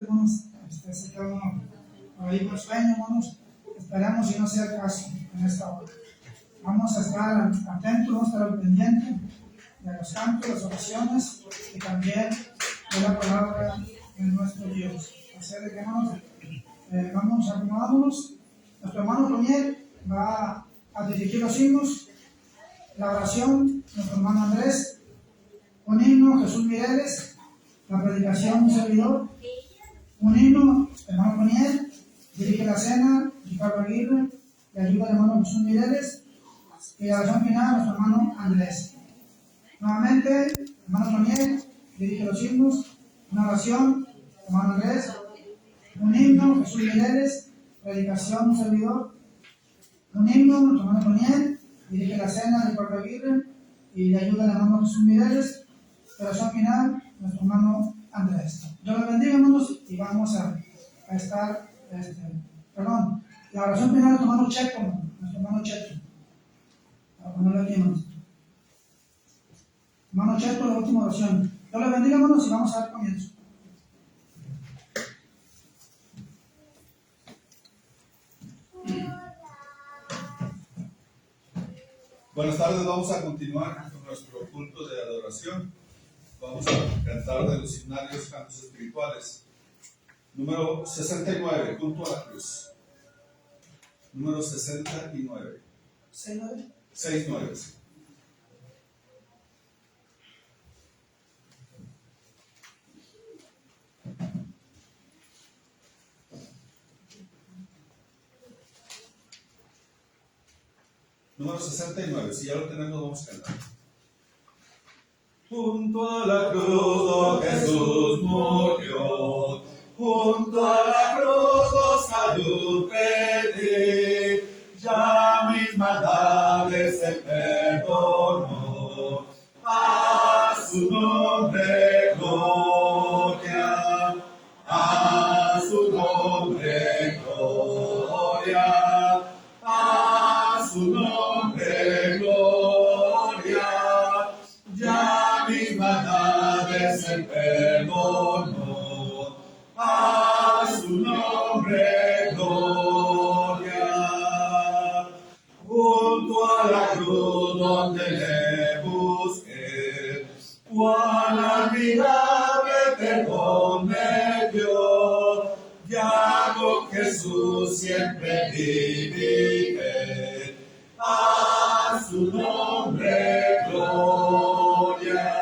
Hermanos, se queda uno ahí con sueño, hermanos. Esperemos y no sea el caso en esta hora. Vamos a estar atentos, vamos a estar al pendiente de los cantos, las oraciones y también de la palabra de nuestro Dios. Así de que, hermanos, vamos acomodándonos. Nuestro hermano Toñel va a dirigir los himnos, la oración, nuestro hermano Andrés, un himno, Jesús Mireles, la predicación, un servidor. Un himno, hermano Poniel, dirige la cena, Ricardo Aguirre, le ayuda el hermano Jesús Mireles, y la oración final, nuestro hermano Andrés. Nuevamente, hermano Poniel, dirige los himnos, una oración, hermano Andrés, un himno, Jesús Mireles, predicación, un servidor, un himno, nuestro hermano Poniel, dirige la cena, Ricardo Aguirre, y le ayuda el hermano Jesús Mireles, y la oración final, nuestro hermano Andrés. Dios los bendiga, hermanos, y vamos a estar, la oración final de nuestro hermano Checo, nuestro hermano Checo. Para ponerlo aquí, hermanos. Hermano Checo, la última oración. Dios los bendiga, hermanos, y vamos a dar comienzo. Buenas tardes, vamos a continuar con nuestro culto de adoración. Vamos a cantar de los himnarios cantos espirituales. Número 69, junto a la cruz. Número 69. 69. 69. Número 69. Si ya lo tenemos, vamos a cantar. Junto a la cruz, oh Jesús murió. Junto a la cruz, oh salud pedí. Ya mis maldades se perdonó. A su nombre gloria. A su nombre gloria. A su nombre gloria. Ya mis maldades se perdonó. A su nombre gloria. Junto a la cruz donde le busqué, cuán admirable perdón me dio. Ya con Jesús siempre viviré. A su nombre gloria.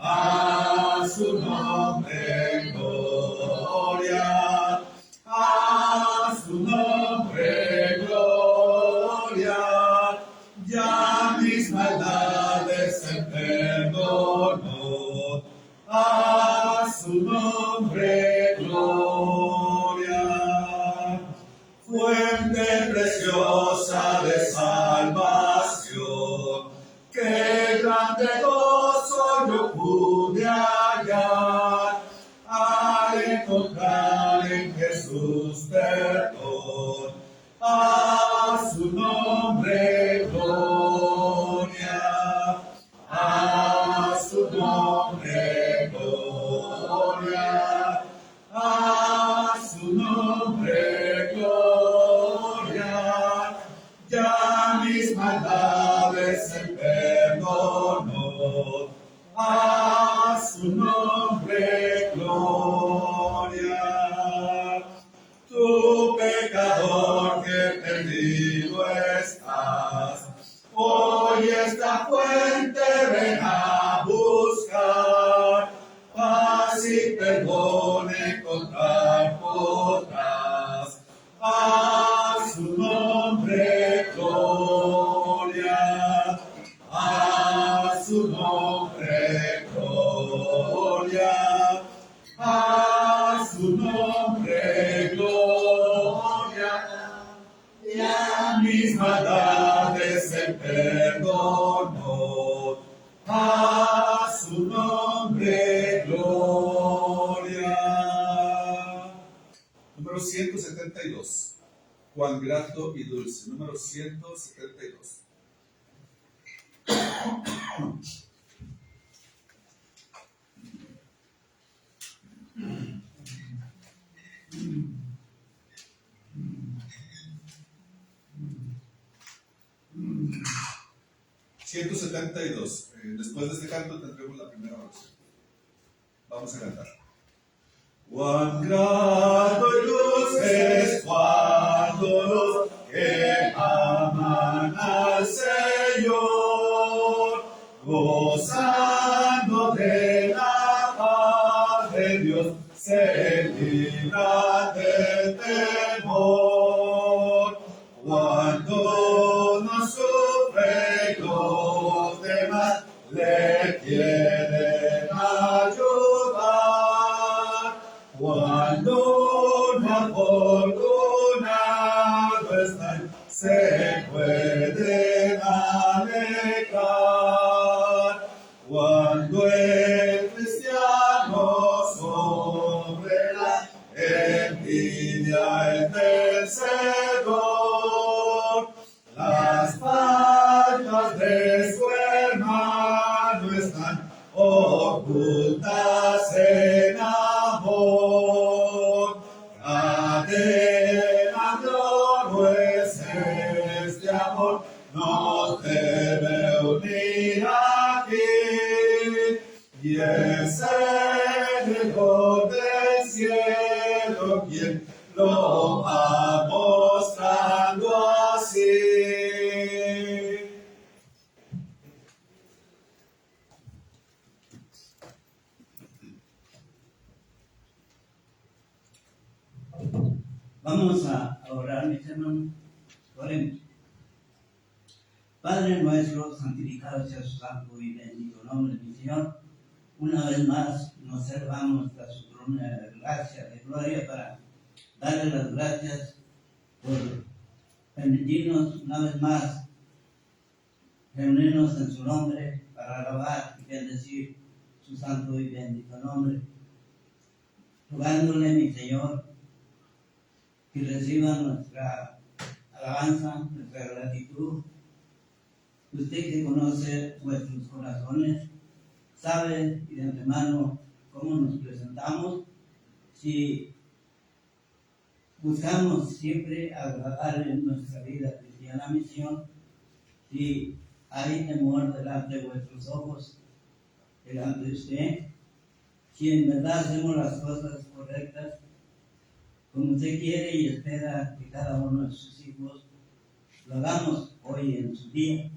A su nombre gloria. A su nombre gloria. Ya mis maldades se perdonó. A su nombre gloria. Fuente preciosa de salvación, qué grande gozo yo pude hallar al encontrar en Jesús perdón. A su nombre gloria. A su nombre gloria. A su nombre gloria. Ya mis maldades se perdonó. A su nombre gloria. Tu pecador que perdido estás, hoy esta fuente ven a buscar. Paz y perdón encontrar podrás. A su nombre gloria. A su nombre gloria. A su nombre gloria. Ya mis maldades se perdonó. A su nombre gloria. Número 172. Cuán grato y dulce. Número 172. 172. Después de este canto tendremos la primera oración. Vamos a cantar. Cuán grato y dulce es cuando los que aman al Señor, gozando de la paz de Dios, se libran del temor. Cuando no sufre y los demás le quieren ayudar, cuando no afortunado están, se pueden alegrar. Cuando el cristiano sobre la envidia es vencedor, las faltas de su hermano están ocultas en amor. Cadena de oro es este amor, nos debe unir aquí, y es el Hijo del cielo quien lo va mostrando así. Vamos a orar, mis hermanos. Oremos. Padre nuestro, santificado sea su santo y bendito nombre, mi Señor. Una vez más nos servamos a su trono de gracia, de gloria, para darle las gracias por permitirnos una vez más reunirnos en su nombre para alabar y bendecir su santo y bendito nombre. Rogándole, mi Señor, que reciba nuestra alabanza, nuestra gratitud. Usted que conoce nuestros corazones, sabe y de antemano cómo nos presentamos. Si buscamos siempre agradarle en nuestra vida cristiana, mi Señor, si hay temor delante de vuestros ojos, delante de usted, si en verdad hacemos las cosas correctas, como usted quiere y espera que cada uno de sus hijos lo hagamos hoy en su día.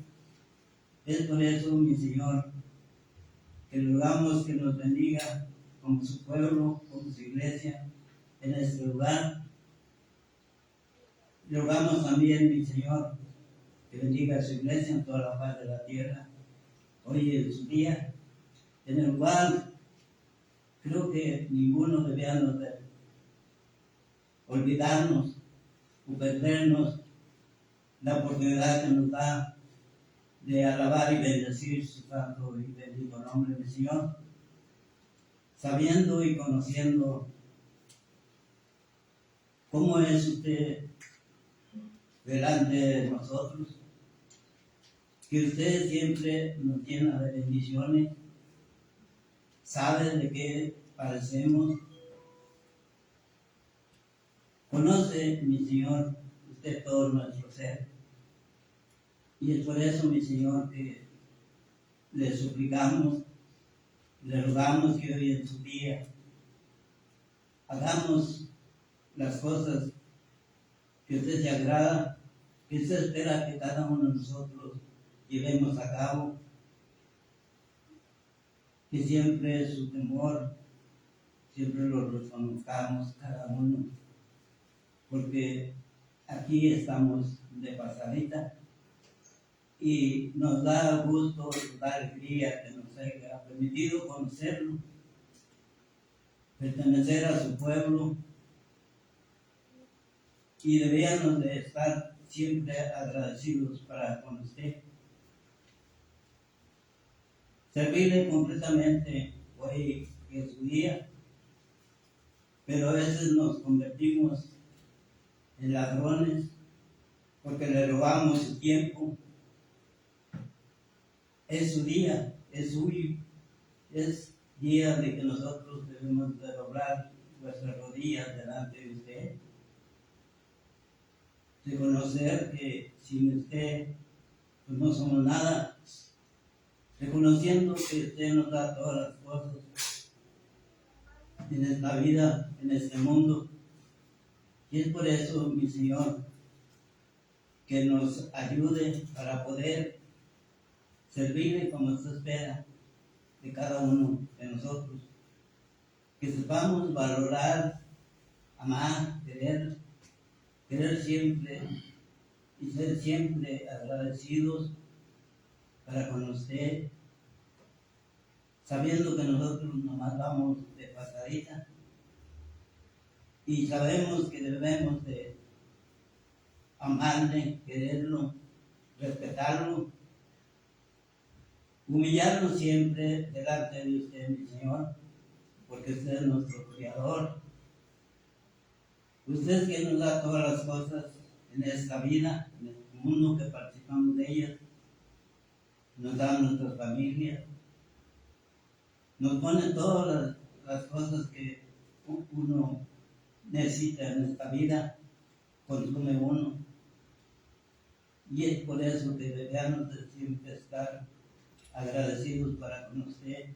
Es por eso, mi Señor, que le rogamos que nos bendiga como su pueblo, como su iglesia en este lugar. Le rogamos también, mi Señor, que bendiga a su iglesia en toda la paz de la tierra, hoy en su día, en el cual creo que ninguno debíamos de olvidarnos o perdernos la oportunidad que nos da de alabar y bendecir su santo y bendito nombre, mi Señor, sabiendo y conociendo cómo es usted delante de nosotros, que usted siempre nos llena de bendiciones, sabe de qué padecemos, conoce, mi Señor, usted todo nuestro ser. Y es por eso, mi Señor, que le suplicamos, le rogamos que hoy en su día hagamos las cosas que usted se agrada, que usted espera que cada uno de nosotros llevemos a cabo, que siempre su temor, siempre lo reconozcamos cada uno, porque aquí estamos de pasadita. Y nos da gusto, nos da alegría que nos haya permitido conocerlo, pertenecer a su pueblo, y deberíamos de estar siempre agradecidos para con usted. Servirle completamente hoy que es su día, pero a veces nos convertimos en ladrones porque le robamos su tiempo. Es su día, es suyo, es día de que nosotros debemos de doblar nuestras rodillas delante de usted, de conocer que sin usted pues no somos nada, reconociendo que usted nos da todas las cosas en esta vida, en este mundo. Y es por eso, mi Señor, que nos ayude para poder servirle como usted espera de cada uno de nosotros. Que sepamos valorar, amar, querer siempre y ser siempre agradecidos para con usted, sabiendo que nosotros nomás vamos de pasadita y sabemos que debemos de amarle, quererlo, respetarlo, humillarnos siempre delante de usted, mi Señor, porque usted es nuestro Creador. Usted es quien nos da todas las cosas en esta vida, en este mundo que participamos de ellas. Nos da nuestras familias, nos pone todas las cosas que uno necesita en esta vida, consume uno. Y es por eso que debemos de siempre estar agradecidos para con usted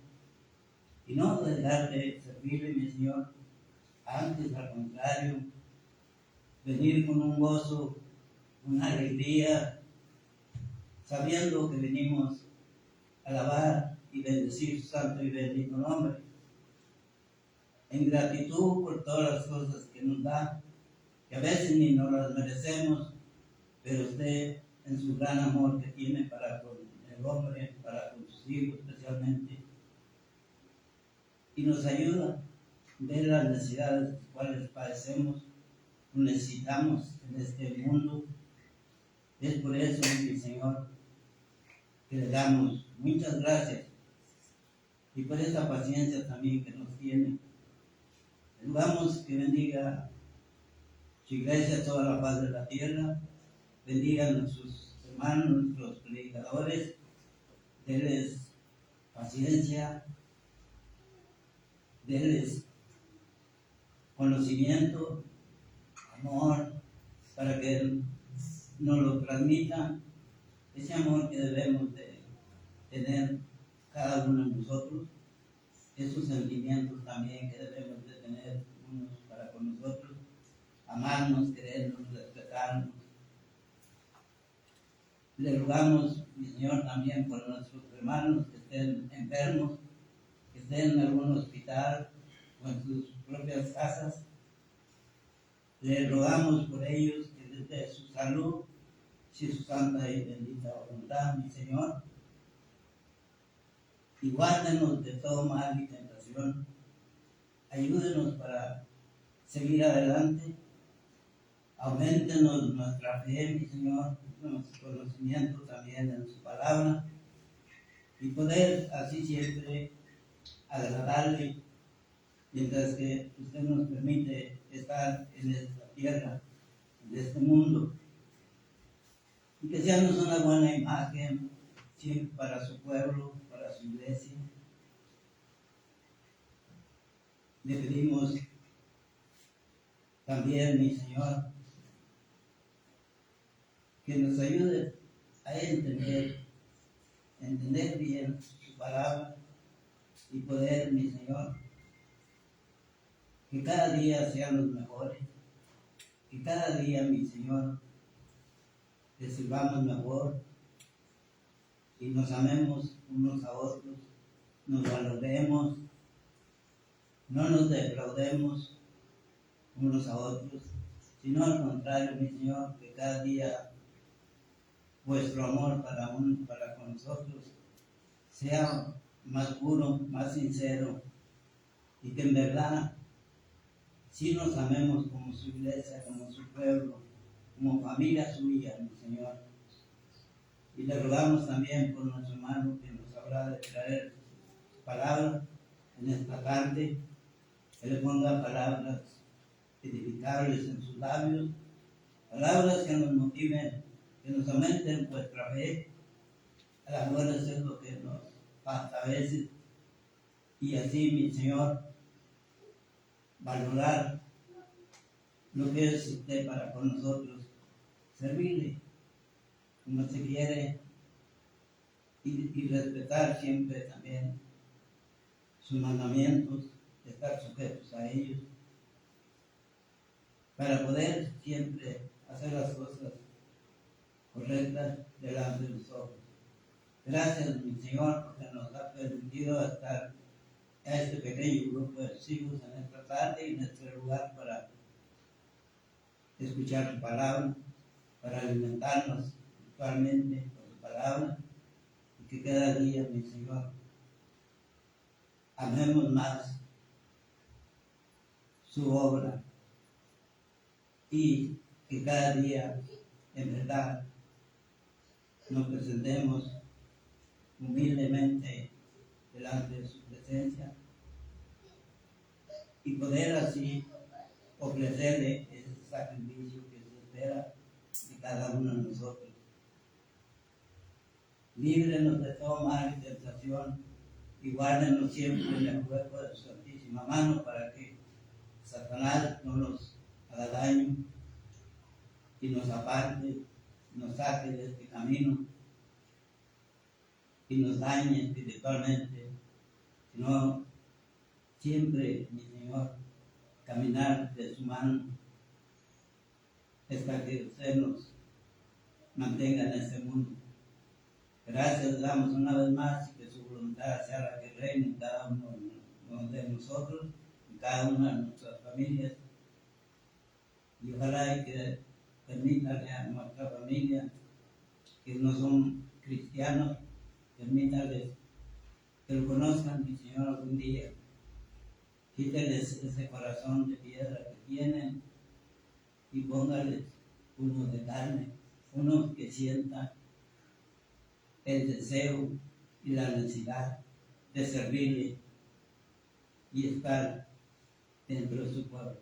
y no dejar de servirle, mi Señor. Antes, al contrario, venir con un gozo, una alegría, sabiendo que venimos a alabar y bendecir su santo y bendito nombre, en gratitud por todas las cosas que nos da, que a veces ni nos las merecemos, pero usted, en su gran amor que tiene para con el hombre, para con sus hijos especialmente, y nos ayuda a ver las necesidades las cuales padecemos, necesitamos en este mundo. Es por eso, mi Señor, que le damos muchas gracias y por esa paciencia también que nos tiene. Le rogamos que bendiga su iglesia, toda la paz de la tierra, bendiga a nuestros hermanos, nuestros predicadores, denles paciencia, denles conocimiento, amor, para que nos lo transmitan, ese amor que debemos de tener cada uno de nosotros, esos sentimientos también que debemos de tener unos para con nosotros, amarnos, querernos, respetarnos. Le rogamos, mi Señor, también por nuestros hermanos que estén enfermos, que estén en algún hospital o en sus propias casas. Le rogamos por ellos que les dé su salud, si su santa y bendita voluntad, mi Señor. Y guárdenos de todo mal y tentación. Ayúdenos para seguir adelante. Auméntenos nuestra fe, mi Señor, nuestro conocimiento también en su palabra, y poder así siempre agradarle, mientras que usted nos permite estar en esta tierra, en este mundo, y que seamos una buena imagen siempre para su pueblo, para su iglesia. Le pedimos también, mi Señor, que nos ayude a entender bien su palabra y poder, mi Señor, que cada día sean los mejores, que cada día, mi Señor, le sirvamos mejor y nos amemos unos a otros, nos valoremos, no nos defraudemos unos a otros, sino al contrario, mi Señor, que cada día vuestro amor para con nosotros sea más puro, más sincero, y que en verdad sí nos amemos como su iglesia, como su pueblo, como familia suya, mi Señor. Y le rogamos también por nuestro hermano que nos habrá de traer su palabra en esta tarde, que le ponga palabras edificables en sus labios, palabras que nos motiven, que nos aumenten vuestra fe. A las buenas es lo que nos falta a veces, y así, mi Señor, valorar lo que es usted para con nosotros, servirle como se quiere, y respetar siempre también sus mandamientos, estar sujetos a ellos, para poder siempre hacer las cosas correctas delante de los ojos. Gracias, mi Señor, porque nos ha permitido estar a este pequeño grupo de hijos en esta tarde y en este lugar para escuchar su palabra, para alimentarnos espiritualmente con su palabra, y que cada día, mi Señor, amemos más su obra y que cada día, en verdad, nos presentemos humildemente delante de su presencia y poder así ofrecerle ese sacrificio que se espera de cada uno de nosotros. Líbrenos de toda mal y tentación y guárdenos siempre en el cuerpo de su santísima mano para que Satanás no nos haga daño y nos aparte, nos saque de este camino y nos dañe espiritualmente, sino siempre, mi Señor, caminar de su mano hasta que usted nos mantenga en este mundo. Gracias damos una vez más y que su voluntad sea la que reine en cada uno de nosotros, en cada una de nuestras familias. Y ojalá y que permítale a nuestra familia, que no son cristianos, permítales que lo conozcan, mi Señor, algún día. Quíteles ese corazón de piedra que tienen y póngales uno de carne, uno que sienta el deseo y la necesidad de servirle y estar dentro de su pueblo.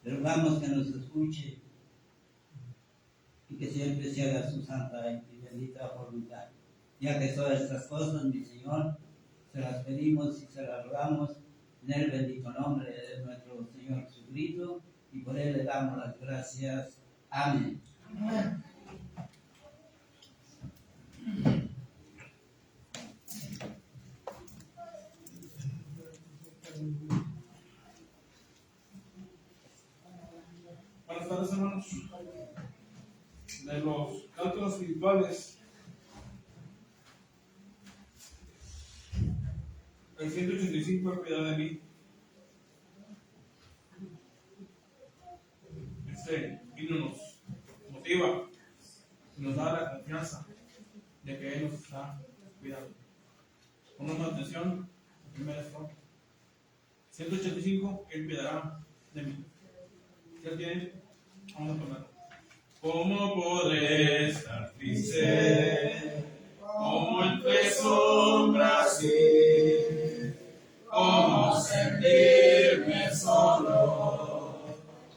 Le rogamos que nos escuche y que siempre se haga su santa y bendita voluntad. Ya que todas estas cosas, mi Señor, se las pedimos y se las rogamos en el bendito nombre de nuestro Señor Jesucristo, y por él le damos las gracias. Amén. Amén. Buenas tardes, hermanos. De los cálculos espirituales, el 185 cuidado de mí. Este himno nos motiva y nos da la confianza de que Él nos está cuidando. Pongamos atención, primera estrofa. 185, Él cuidará de mí. ¿Ya tienen? Vamos a ponerlo. ¿Cómo podré estar triste? Como entre sombras ir, ¿cómo sentirme solo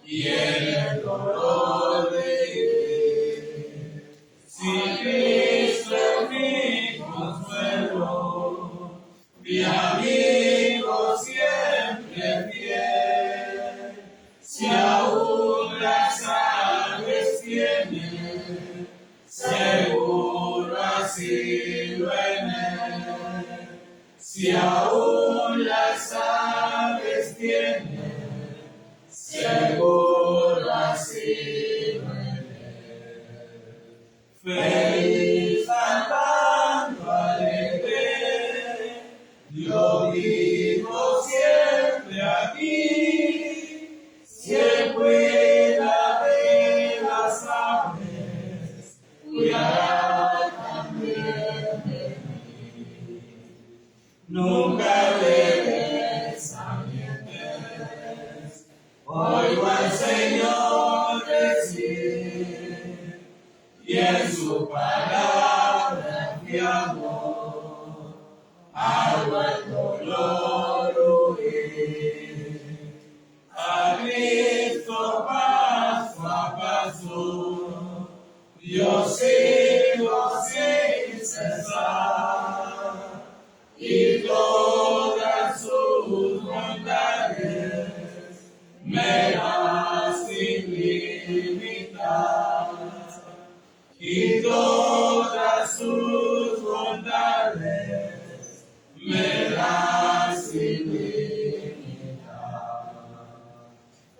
y en el dolor de ir? Si Cristo es mi consuelo, mi amigo siempre fiel, si aún las aves tienen seguro asilo en él, si aún las aves tienen seguro asilo en él. Feliz cantando alegre, yo vivo siempre aquí, siempre la de las aves, cuidará también de mí. Nunca le desamientes, oigo al Señor decir, y en su palabra fiado, hago el dolor huir. A Cristo paso a paso, yo sigo sin cesar, y todas sus bondades me das sin limitar, y todas sus bondades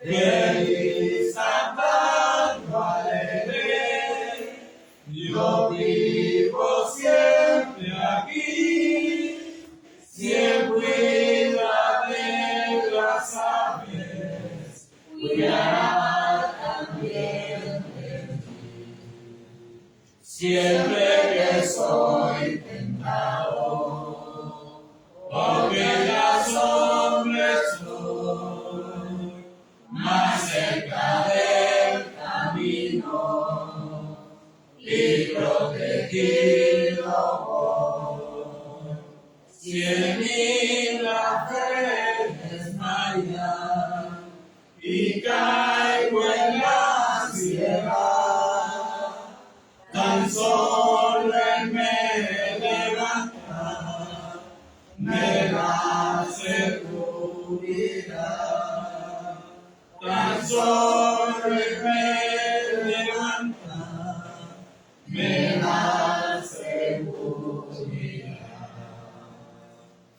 Feliz cantando alegre, yo vivo siempre aquí, siempre cuida de las aves, cuidará también de ti. Siempre que soy tentado, porque ya sombra estoy, más cerca del camino y protegido voy. Si en mí la fe desmaya y caigo en la ansiedad, tan solo Él me levanta, me da seguridad. Tan solo Él me levanta, me da seguridad.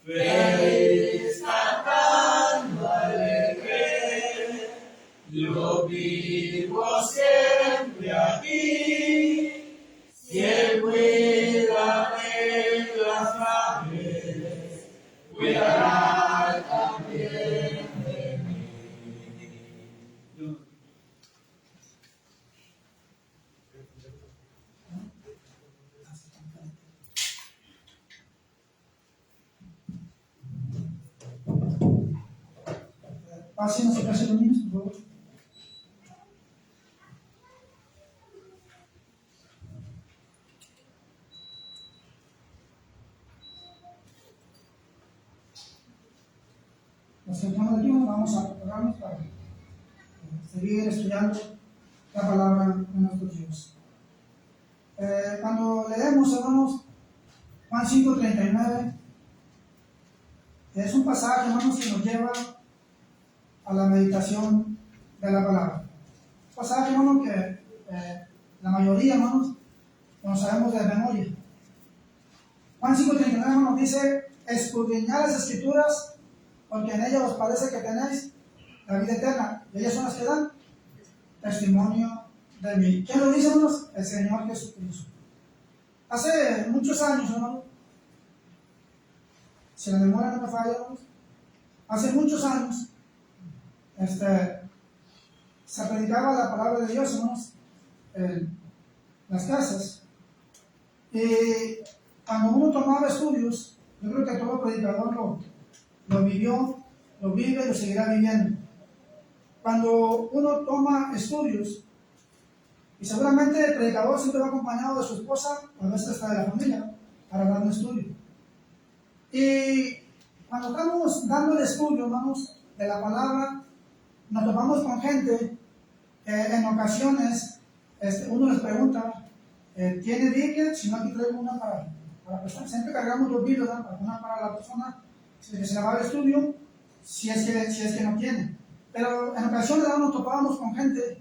Feliz cantando alegre, yo vivo siempre aquí, si Él cuida de las aves, cuidará también de mí. Pasen a su casa los niños, por favor. Nos sentamos aquí, vamos a prepararnos para seguir estudiando la palabra de nuestro Dios. Cuando leemos, hermanos, Juan 5:39, es un pasaje, hermanos, que nos lleva a la meditación de la palabra. Un pasaje, hermanos, que la mayoría, hermanos, no sabemos de memoria. Juan 5:39, hermanos, dice: escudriñad las escrituras, porque en ellas os parece que tenéis la vida eterna, y ellas son las que dan testimonio de mí. ¿Quién lo dice, hermanos? El Señor Jesucristo. Hace muchos años, hermanos, si la memoria no me falla, hermanos, hace muchos años, se predicaba la palabra de Dios, hermanos, en las casas. Y cuando uno tomaba estudios, yo creo que todo predicador lo vivió, lo vive y lo seguirá viviendo. Cuando uno toma estudios, y seguramente el predicador siempre va acompañado de su esposa, a veces hasta de la familia, para dar un estudio. Y cuando estamos dando el estudio, hermanos, de la palabra, nos topamos con gente que en ocasiones uno les pregunta: ¿tiene Biblia? Si no, aquí traigo una para la persona. Siempre cargamos dos Biblias, ¿no? Una para la persona que se la va al estudio, si es que no tiene. Pero en ocasiones nos topábamos con gente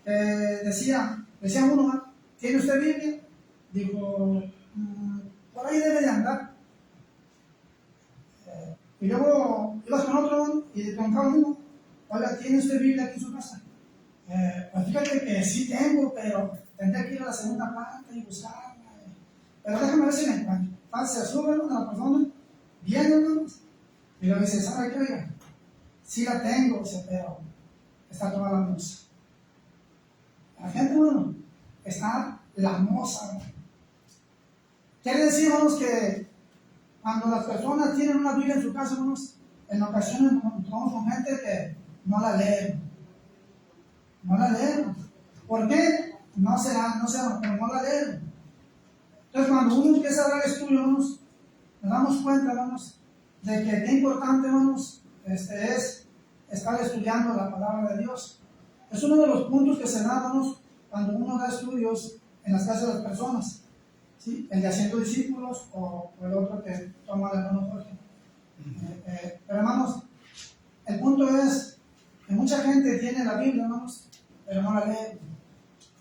que decía uno: ¿tiene usted Biblia? Digo, por ahí debe de andar. Y luego ibas con otro y le preguntaba uno: oiga, ¿tiene usted Biblia aquí en su casa? Pues fíjate que sí tengo, pero tendría que ir a la segunda planta y buscarla. Pero déjame ver si me encuentro. Se sube a la persona, viene, hermanos, y luego dice: ¿sabe qué? Oiga, sí la tengo, pero está toda la moza. La gente, hermano, está la moza, hermano. Quiere decir, hermanos, que cuando las personas tienen una Biblia en su casa, hermanos, en ocasiones nos encontramos con gente que no la leen. No la leen. ¿Por qué? No sé, pero no la leen. Entonces, cuando uno empieza a dar estudio, hermanos, nos damos cuenta, hermanos, de que qué importante, hermanos, es estar estudiando la palabra de Dios. Es uno de los puntos que se dan, hermanos, cuando uno da estudios en las casas de las personas. ¿Sí? El de haciendo discípulos o el otro que toma el hermano Jorge. Pero, hermanos, el punto es que mucha gente tiene la Biblia, hermanos, pero no la lee.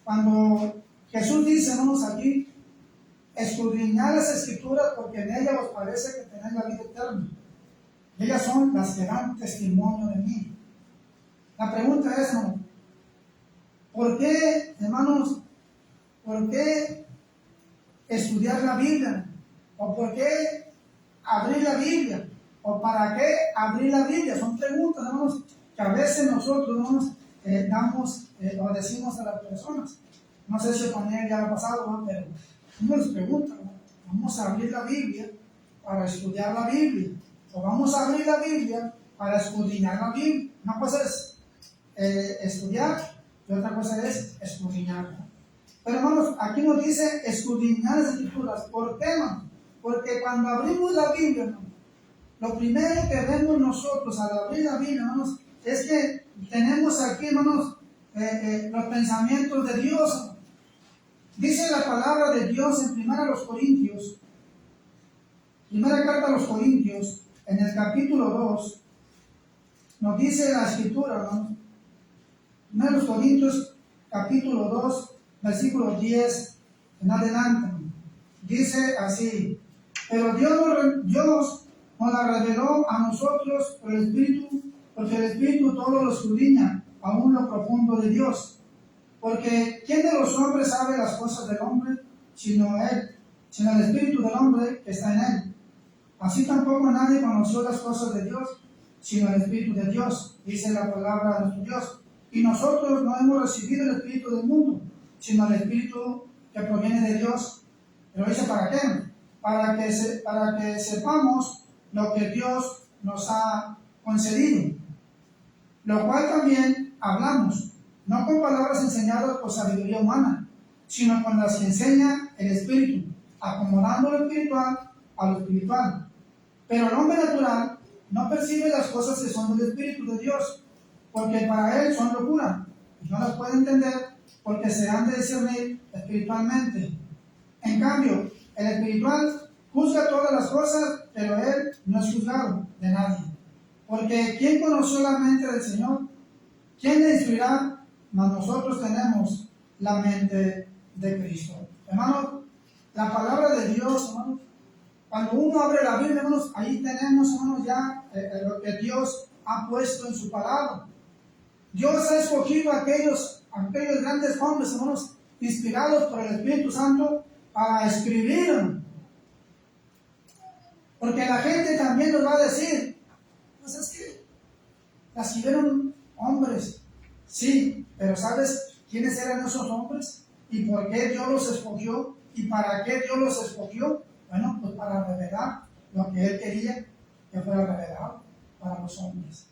Cuando Jesús dice, hermanos, aquí: escudriñad las escrituras, porque en ellas os parece que tenéis la vida eterna. Ellas son las que dan testimonio de mí. La pregunta es, hermano, ¿por qué, hermanos, por qué estudiar la Biblia? ¿O por qué abrir la Biblia? ¿O para qué abrir la Biblia? Son preguntas, hermanos, que a veces nosotros, hermanos, damos o decimos a las personas. No sé si con él ya lo ha pasado, ¿no? Pero uno les pregunta, ¿no? Vamos a abrir la Biblia para estudiar la Biblia. O vamos a abrir la Biblia para escudriñar la Biblia. Una cosa es estudiar y otra cosa es escudriñar, ¿no? Pero hermanos, aquí nos dice escudriñar las Escrituras. ¿Por qué, hermano? Porque cuando abrimos la Biblia, hermano, lo primero que vemos nosotros al abrir la Biblia, hermanos, es que tenemos aquí, hermanos, los pensamientos de Dios. Dice la palabra de Dios en primera carta a los Corintios, en el capítulo 2, nos dice la Escritura, hermanos, primera de los Corintios, capítulo 2, versículo 10 en adelante, dice así: pero Dios nos la reveló a nosotros por el Espíritu, porque el Espíritu todo lo escudriña, aún lo profundo de Dios. Porque ¿quién de los hombres sabe las cosas del hombre, sino el Espíritu del hombre que está en él? Así tampoco nadie conoció las cosas de Dios, sino el Espíritu de Dios, dice la palabra de nuestro Dios. Y nosotros no hemos recibido el Espíritu del mundo, sino el Espíritu que proviene de Dios. Pero dice, ¿para qué? Para que sepamos lo que Dios nos ha concedido, lo cual también hablamos, no con palabras enseñadas por sabiduría humana, sino con las que enseña el Espíritu, acomodando lo espiritual a lo espiritual. Pero el hombre natural no percibe las cosas que son del Espíritu de Dios, porque para él son locura, y no las puede entender porque se han de discernir espiritualmente. En cambio, el espiritual juzga todas las cosas, pero él no es juzgado de nadie. Porque ¿quién conoció la mente del Señor? ¿Quién le instruirá? Mas nosotros tenemos la mente de Cristo. Hermanos, la palabra de Dios, hermanos, cuando uno abre la Biblia, hermanos, ahí tenemos, hermanos, ya lo que Dios ha puesto en su palabra. Dios ha escogido a aquellos grandes hombres, hermanos, inspirados por el Espíritu Santo para escribir. Porque la gente también nos va a decir, pues es que las escribieron hombres. Sí, pero ¿sabes quiénes eran esos hombres? ¿Y por qué Dios los escogió? ¿Y para qué Dios los escogió? Bueno, pues para revelar lo que Él quería que fuera revelado para los hombres.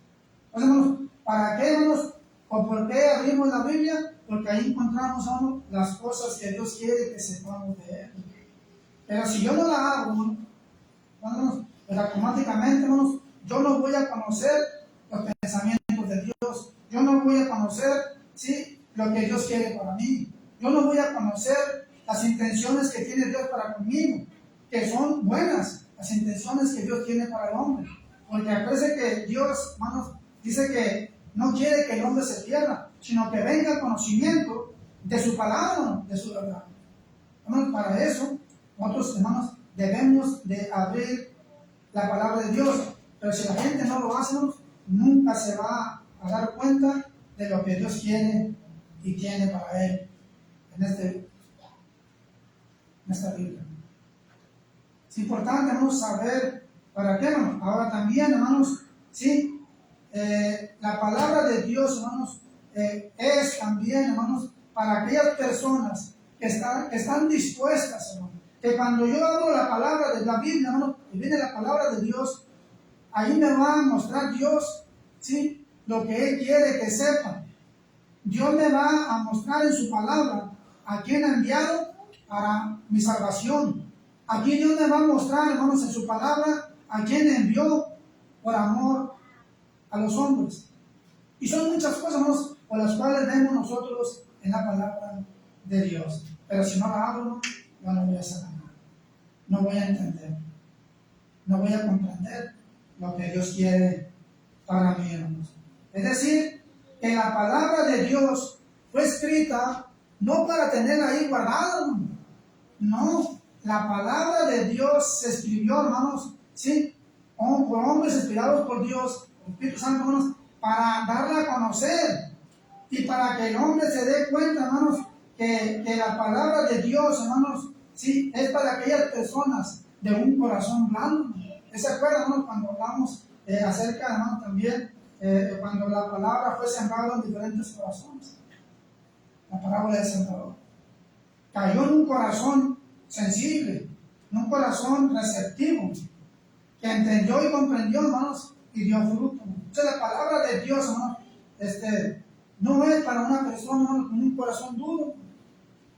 Entonces, hermanos, ¿para qué, hermanos? ¿O por qué abrimos la Biblia? Porque ahí encontramos, hermanos, las cosas que Dios quiere que sepamos de Él. Pero si yo no la hago, hermanos, pues automáticamente, hermanos, yo no voy a conocer los pensamientos de Dios. Yo no voy a conocer, ¿sí?, lo que Dios quiere para mí. Yo no voy a conocer las intenciones que tiene Dios para conmigo, que son buenas, las intenciones que Dios tiene para el hombre. Porque parece que Dios, hermanos, dice que no quiere que el hombre se pierda, sino que venga el conocimiento de su palabra, de su verdad. Hermanos, para eso, nosotros, hermanos, debemos de abrir la palabra de Dios. Pero si la gente no lo hace, hermanos, nunca se va a dar cuenta de lo que Dios quiere y tiene para él en esta Biblia. Es importante, hermanos, saber para qué, hermanos. Ahora también, hermanos, sí, la palabra de Dios, hermanos, es también, hermanos, para aquellas personas que están dispuestas, hermanos, que cuando yo abro la palabra de la Biblia, hermanos, y viene la palabra de Dios, ahí me va a mostrar Dios, ¿sí?, lo que Él quiere que sepa. Dios me va a mostrar en su palabra a quién ha enviado para mi salvación. Aquí Dios me va a mostrar, hermanos, en su palabra a quién envió por amor a los hombres. Y son muchas cosas, hermanos, por las cuales vemos nosotros en la palabra de Dios. Pero si no la abro, yo no voy a saber nada. No voy a entender. No voy a comprender lo que Dios quiere para mí, hermanos. Es decir, que la palabra de Dios fue escrita no para tenerla ahí guardada, hermano. No, la palabra de Dios se escribió, hermanos, sí, por hombres inspirados por Dios, por el Espíritu Santo, hermanos, para darla a conocer y para que el hombre se dé cuenta, hermanos, que la palabra de Dios, hermanos, sí, es para aquellas personas de un corazón blando. ¿Se acuerdan, hermanos, cuando hablamos acerca, hermanos, también, cuando la palabra fue sembrada en diferentes corazones? La parábola del sembrador. Cayó en un corazón sensible, en un corazón receptivo, que entendió y comprendió, hermanos, y dio fruto. Entonces la palabra de Dios, hermanos, no es para una persona, hermanos, con un corazón duro,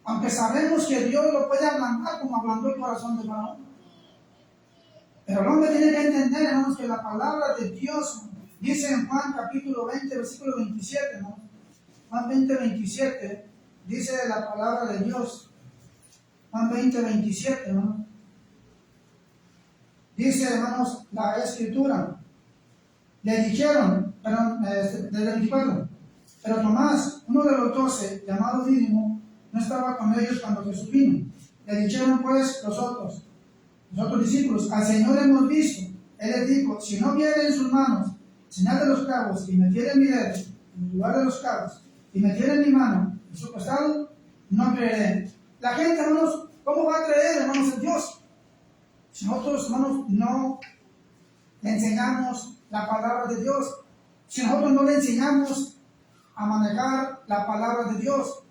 aunque sabemos que Dios lo puede ablandar como ablandó el corazón de Faraón. Pero el hombre tiene que entender, hermanos, que la palabra de Dios dice en Juan capítulo 20, versículo 27, hermanos. Juan 20, 27, dice la palabra de Dios. Juan 20, 27, hermanos. Dice, hermanos, la escritura. Le dijeron, desde el 24, pero Tomás, uno de los 12, llamado Dídimo, no estaba con ellos cuando Jesús vino. Le dijeron pues los otros discípulos, al Señor hemos visto. Él les dijo, si no viere en sus manos señal de los clavos y metiere mi dedo en el lugar de los clavos y metiere mi mano en su costado, no creeré. La gente, hermanos, ¿cómo va a creer, hermanos, en Dios? Si nosotros, hermanos, no le enseñamos la palabra de Dios, si nosotros no le enseñamos a manejar la palabra de Dios,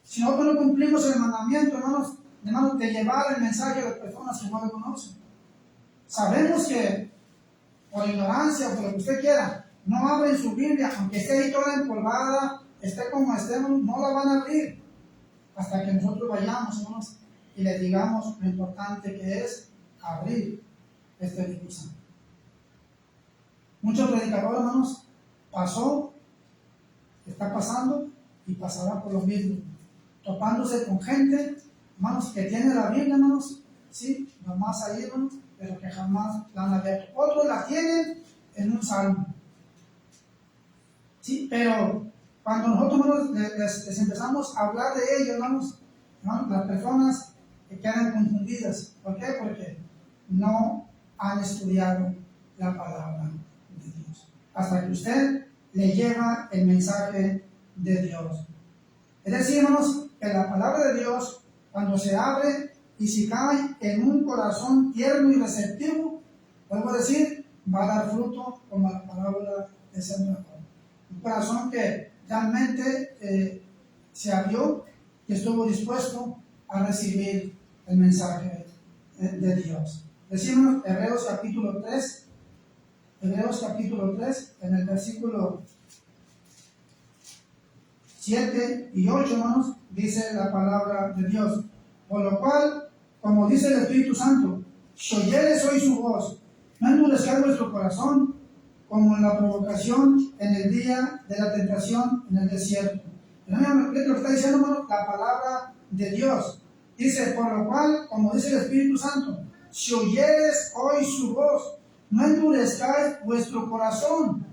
si nosotros no cumplimos el mandamiento, hermanos, de llevar el mensaje a las personas que no lo conocen. Sabemos que por ignorancia o por lo que usted quiera, no abren su Biblia, aunque esté ahí toda empolvada, esté como estemos, no la van a abrir hasta que nosotros vayamos, hermanos, y les digamos lo importante que es abrir este libro santo. Muchos predicadores, hermanos, está pasando y pasará por lo mismo, topándose con gente, hermanos, que tiene la Biblia, hermanos, sí, nomás ahí, hermanos, pero que jamás la han abierto. Otros la tienen en un salmo, sí, pero cuando nosotros, hermanos, les empezamos a hablar de ellos, hermanos, las personas que quedan confundidas. ¿Por qué? Porque no han estudiado la palabra de Dios. Hasta que usted le lleva el mensaje de Dios. Es decir, hermanos, que la palabra de Dios, cuando se abre y si cae en un corazón tierno y receptivo, vuelvo a decir, va a dar fruto como la parábola de sembrador. Un corazón que realmente se abrió y estuvo dispuesto a recibir el mensaje de Dios. Decimos Hebreos capítulo 3, en el versículo 7 y 8, hermanos, dice la palabra de Dios. Por lo cual, como dice el Espíritu Santo, si oyeres hoy su voz, no endurezcáis vuestro corazón, como en la provocación en el día de la tentación en el desierto. Lo que está diciendo, hermanos, la palabra de Dios. Dice, por lo cual, como dice el Espíritu Santo, si oyeres hoy su voz, no endurezcáis vuestro corazón.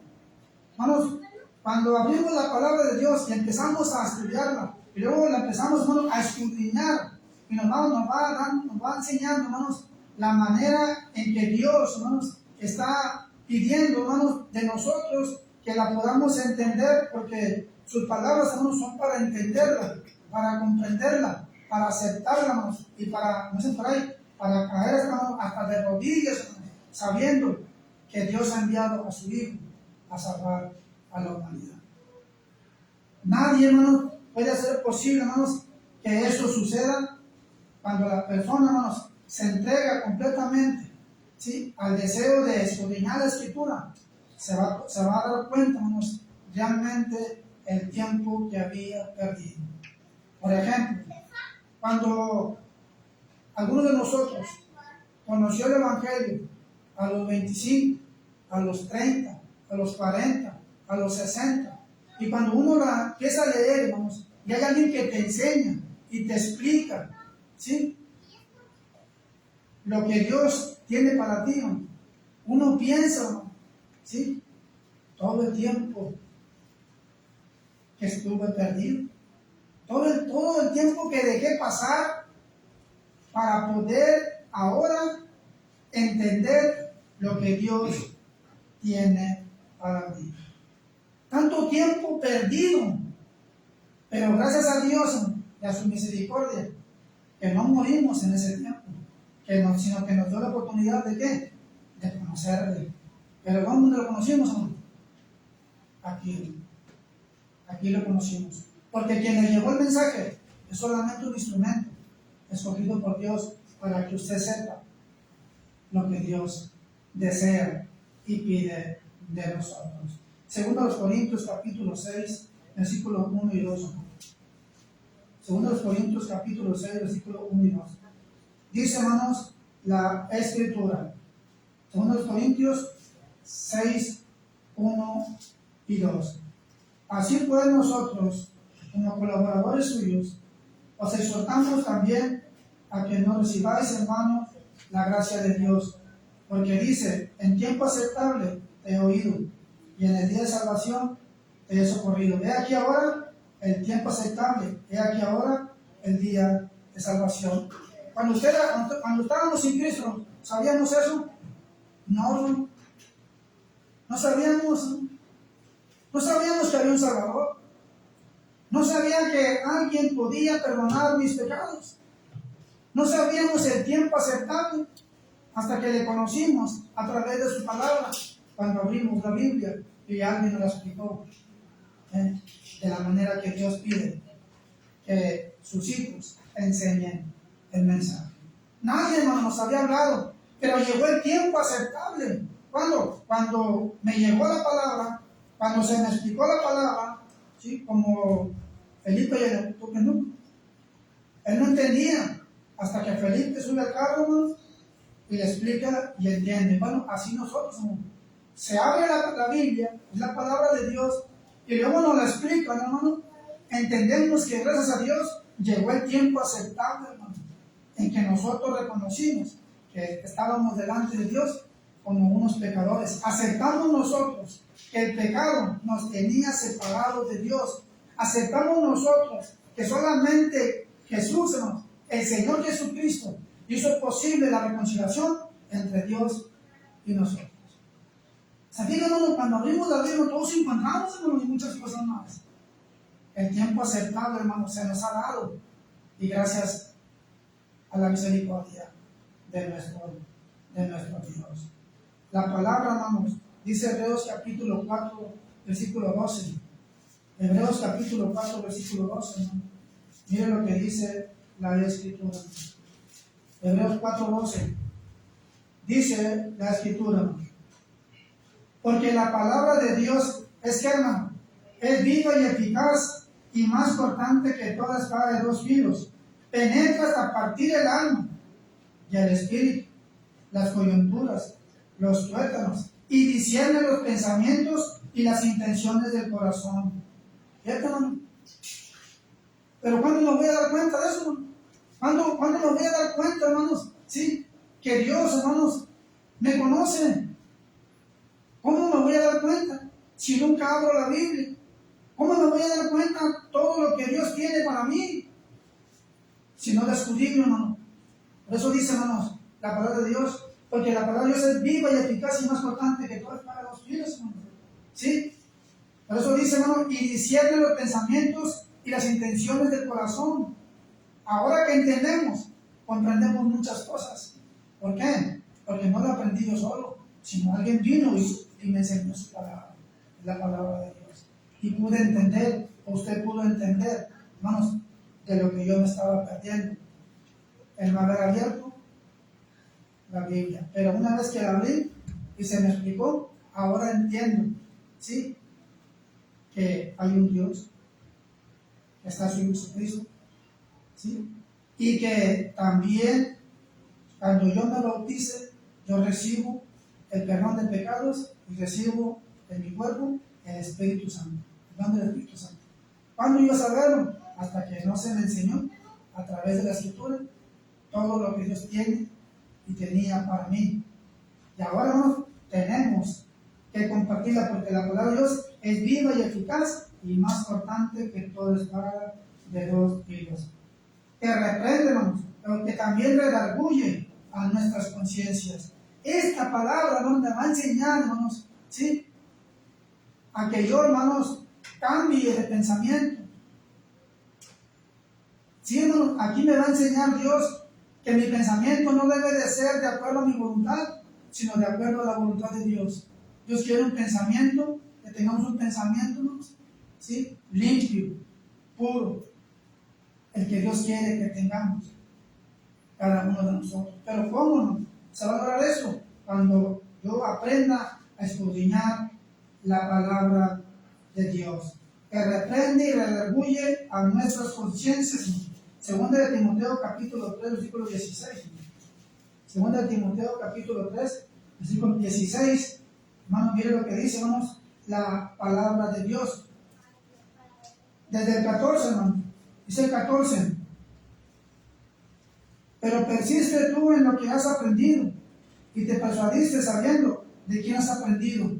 Hermanos, cuando abrimos la palabra de Dios y empezamos a estudiarla, y luego la empezamos, hermanos, a escudriñar, y nos va enseñando, hermanos, la manera en que Dios, hermanos, está pidiendo, hermanos, de nosotros que la podamos entender, porque sus palabras, hermanos, son para entenderla, para comprenderla, para aceptarla, hermanos, y para, no sé por ahí, para caer, hermanos, hasta de rodillas, hermanos, sabiendo que Dios ha enviado a su Hijo a salvar a la humanidad. Nadie, hermanos, puede hacer posible, hermanos, que eso suceda cuando la persona, hermanos, se entrega completamente, ¿sí?, al deseo de escudriñar la Escritura. Se va a dar cuenta, hermanos, realmente el tiempo que había perdido. Por ejemplo, cuando alguno de nosotros conoció el Evangelio a los 25, a los 30, a los 40, a los 60, y cuando uno la empieza a leer, hermanos, y hay alguien que te enseña y te explica, ¿sí?, lo que Dios tiene para ti, hermano, uno piensa, hermano, ¿sí?, todo el tiempo que estuve perdido, todo el tiempo que dejé pasar para poder ahora entender lo que Dios tiene para mí. tanto tiempo perdido, pero gracias a Dios y a su misericordia, que no morimos en ese tiempo, sino que nos dio la oportunidad de ¿qué? De conocerle. Pero ¿dónde lo conocimos, hermano? Aquí lo conocimos. Porque quien le llevó el mensaje es solamente un instrumento escogido por Dios para que usted sepa lo que Dios desea y pide de nosotros. Segundo a los Corintios capítulo 6, versículos 1 y 2. Segundo a los Corintios capítulo 6, versículos 1 y 2. Dice, hermanos, la Escritura. Segundo a los Corintios 6, 1 y 2. Así pues nosotros, como colaboradores suyos, os exhortamos también a que no recibáis en vano la gracia de Dios, porque dice, en tiempo aceptable te he oído, y en el día de salvación te he socorrido. He aquí ahora el tiempo aceptable, he aquí ahora el día de salvación. Cuando estábamos sin Cristo, ¿sabíamos eso? No sabíamos. No sabíamos que había un Salvador. No sabía que alguien podía perdonar mis pecados. No sabíamos el tiempo aceptable hasta que le conocimos a través de su palabra, cuando abrimos la Biblia y alguien nos la explicó de la manera que Dios pide que sus hijos enseñen el mensaje. Nadie, hermano, nos había hablado, pero llegó el tiempo aceptable. ¿Cuándo? Cuando me llegó la palabra, cuando se me explicó la palabra, ¿sí? Como Felipe y el no. Él no entendía hasta que Felipe sube al carro, hermano, y le explica y entiende. Bueno, así nosotros, hermano. Se abre la Biblia, es la palabra de Dios, y luego nos la explica, hermano. Entendemos que gracias a Dios llegó el tiempo aceptable, hermano, en que nosotros reconocimos que estábamos delante de Dios como unos pecadores. Aceptamos nosotros que el pecado nos tenía separados de Dios. Aceptamos nosotros que solamente Jesús, hermano, el Señor Jesucristo, hizo posible la reconciliación entre Dios y nosotros. ¿Sabían, hermano? Cuando abrimos la Biblia, todos encontramos, hermano, y muchas cosas más. El tiempo aceptable, hermano, se nos ha dado, y gracias a la misericordia de nuestro Dios. La palabra, hermanos, dice Hebreos capítulo 4, versículo 12. Hebreos capítulo 4, versículo 12. ¿No? Miren lo que dice la Escritura. Hebreos 4, 12. Dice la Escritura, porque la palabra de Dios es que, hermano, es viva y eficaz y más cortante que toda espada de dos filos. Penetra hasta partir el alma y el espíritu, las coyunturas, los tuétanos, y discierne los pensamientos y las intenciones del corazón. ¿Cierto, hermano? Pero ¿cuándo me voy a dar cuenta de eso, hermano? ¿Cuándo me voy a dar cuenta, hermanos? Sí, que Dios, hermanos, me conoce. ¿Cómo me voy a dar cuenta si nunca abro la Biblia? ¿Cómo me voy a dar cuenta todo lo que Dios tiene para mí si no la escudriño, hermano? Por eso dice, hermanos, la palabra de Dios, porque la palabra de Dios es viva y eficaz y más cortante que todas para los filos, hermano. ¿Sí? Por eso dice, hermano, y discierne los pensamientos y las intenciones del corazón. Ahora que entendemos, comprendemos muchas cosas. ¿Por qué? Porque no lo aprendí yo solo, sino alguien vino y me enseñó su palabra, la palabra de Dios. Y pude entender, o usted pudo entender, hermanos, de lo que yo me estaba perdiendo. El haber abierto la Biblia. Pero una vez que la abrí y se me explicó, ahora entiendo, ¿sí? Que hay un Dios, que está su Jesucristo, ¿sí? Y que también, cuando yo me bautice, yo recibo el perdón de pecados y recibo en mi cuerpo el Espíritu Santo, el don del Espíritu Santo. ¿Cuándo iba a saberlo? Hasta que no se me enseñó a través de la Escritura todo lo que Dios tiene y tenía para mí. Y ahora no tenemos que compartirla, porque la palabra de Dios es viva y eficaz y más cortante que toda espada de dos filos. Que reprende, hermanos, pero que también redarguye a nuestras conciencias. Esta palabra, hermanos, me va a enseñar, hermanos, ¿sí? a que yo, hermanos, cambie de pensamiento. Sí, hermanos, aquí me va a enseñar Dios que mi pensamiento no debe de ser de acuerdo a mi voluntad, sino de acuerdo a la voluntad de Dios. Dios quiere un pensamiento, que tengamos un pensamiento, ¿no? ¿Sí? Limpio, puro, el que Dios quiere que tengamos, cada uno de nosotros. Pero ¿cómo no se va a lograr eso? Cuando yo aprenda a escudriñar la palabra de Dios, que reprende y redarguye a nuestras conciencias. Segunda de Timoteo capítulo 3, versículo 16. Segunda de Timoteo capítulo 3, versículo 16. Hermano, mire lo que dice, hermanos, la palabra de Dios. Desde el 14, hermano. Dice el 14. Pero persiste tú en lo que has aprendido y te persuadiste sabiendo de quién has aprendido.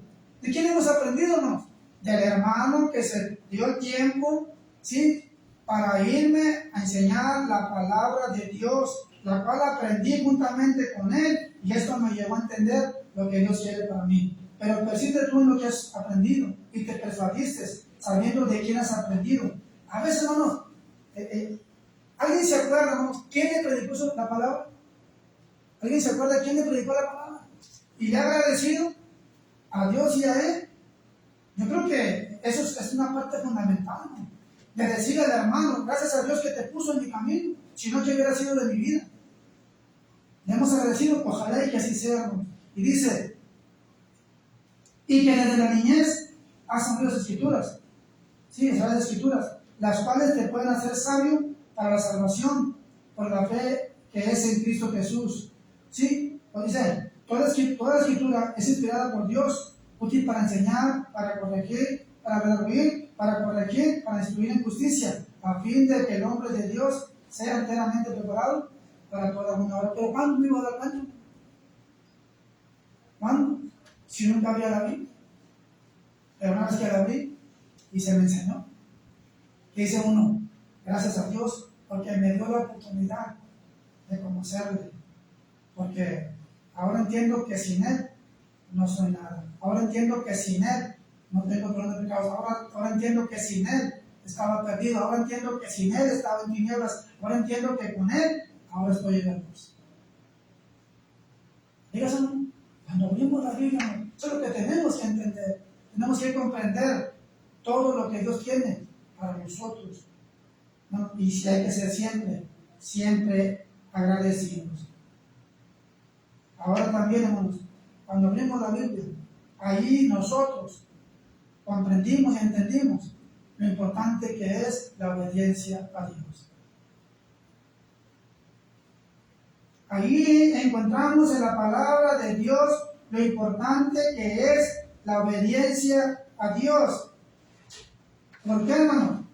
¿De quién hemos aprendido, hermanos? Del hermano que se dio el tiempo, ¿sí?, para irme a enseñar la palabra de Dios, la cual aprendí juntamente con él, y esto me llevó a entender lo que Dios quiere para mí. Pero persiste tú en lo que has aprendido y te persuadiste sabiendo de quién has aprendido. A veces, hermanos, ¿alguien se acuerda, hermanos, quién le predicó la palabra? ¿Alguien se acuerda quién le predicó la palabra? ¿Y le ha agradecido a Dios y a él? Yo creo que eso es una parte fundamental, ¿no?, de decirle al hermano, gracias a Dios que te puso en mi camino, si no, que hubiera sido de mi vida. Le hemos agradecido, ojalá y que así sea, hermano. Y dice, y que desde la niñez has sabido las escrituras, sí, las escrituras, las cuales te pueden hacer sabio para la salvación por la fe que es en Cristo Jesús. Sí, pues dice, toda escritura es inspirada por Dios, útil para enseñar, para corregir, para redarguir, para corregir, para instruir en justicia, a fin de que el hombre de Dios sea enteramente preparado para toda buena obra. Pero ¿cuándo me iba a dar cuenta? ¿Cuándo? Si nunca había la Biblia. Pero una vez que la abrí y se me enseñó, dice uno, gracias a Dios, porque me dio la oportunidad de conocerle. Porque ahora entiendo que sin Él no soy nada. Ahora entiendo que sin Él no tengo perdón de pecados. Ahora entiendo que sin Él estaba perdido. Ahora entiendo que sin Él estaba en tinieblas. Ahora entiendo que con Él ahora estoy en la luz. Dígase, cuando abrimos la Biblia, eso es lo que tenemos que entender. Tenemos que comprender todo lo que Dios tiene para nosotros, ¿no? Y si hay que ser siempre agradecidos. Ahora también, hermanos, cuando abrimos la Biblia, ahí nosotros comprendimos y entendimos lo importante que es la obediencia a Dios. Ahí encontramos en la palabra de Dios lo importante que es la obediencia a Dios. ¿Por qué, hermano?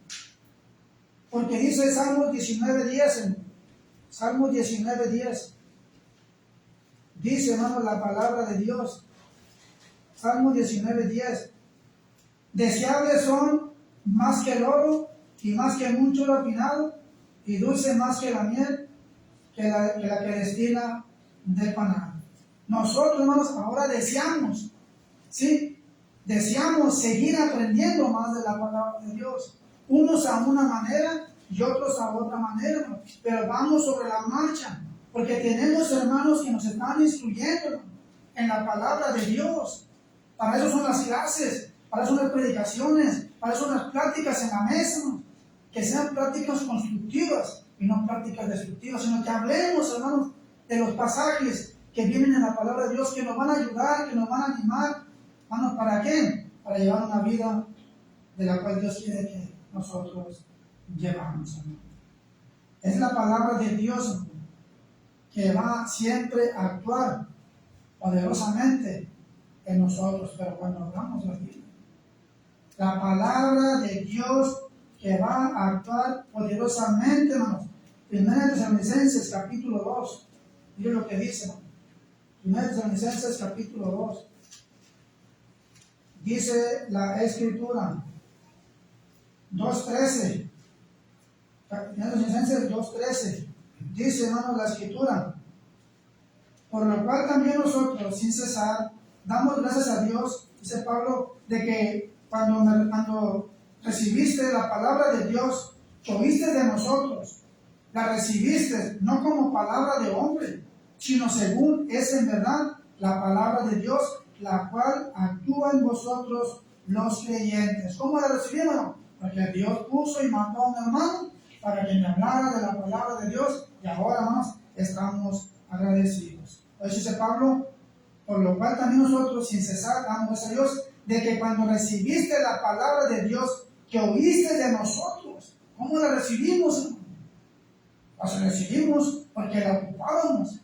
Porque dice Salmos 19:10, Salmos 19:10. Dice, hermano, la palabra de Dios. Salmos 19:10. Deseables son más que el oro y más que mucho lo afinado, y dulce más que la miel, que la que destila del panal. Nosotros, hermanos, ahora deseamos, ¿sí?, deseamos seguir aprendiendo más de la palabra de Dios. Unos a una manera y otros a otra manera, pero vamos sobre la marcha, porque tenemos hermanos que nos están instruyendo en la palabra de Dios. Para eso son las clases, para eso son las predicaciones, para eso son las pláticas en la mesa, ¿no?, que sean pláticas constructivas y no pláticas destructivas, sino que hablemos, hermanos, de los pasajes que vienen en la palabra de Dios, que nos van a ayudar, que nos van a animar, hermanos, ¿para qué? Para llevar una vida de la cual Dios quiere que nosotros llevamos, hermano. Es la palabra de Dios, hermano, que va siempre a actuar poderosamente en nosotros, pero cuando hablamos de la Biblia, la palabra de Dios que va a actuar poderosamente, hermanos. Primera de Tesalonicenses capítulo 2, miren lo que dice, hermano. Primera de Tesalonicenses capítulo 2, dice la Escritura 2:13. Primera de Tesalonicenses 2:13, dice, hermano, la Escritura, por lo cual también nosotros sin cesar damos gracias a Dios, dice Pablo, de que cuando recibiste la palabra de Dios, que oíste de nosotros, la recibiste no como palabra de hombre, sino según es en verdad la palabra de Dios, la cual actúa en vosotros los creyentes. ¿Cómo la recibimos? Porque Dios puso y mandó a un hermano para que me hablara de la palabra de Dios, y ahora, hermanos, estamos agradecidos. Hoy dice Pablo, por lo cual también nosotros sin cesar damos a Dios de que cuando recibiste la palabra de Dios que oíste de nosotros, ¿cómo la recibimos, hermano? La recibimos porque la ocupábamos,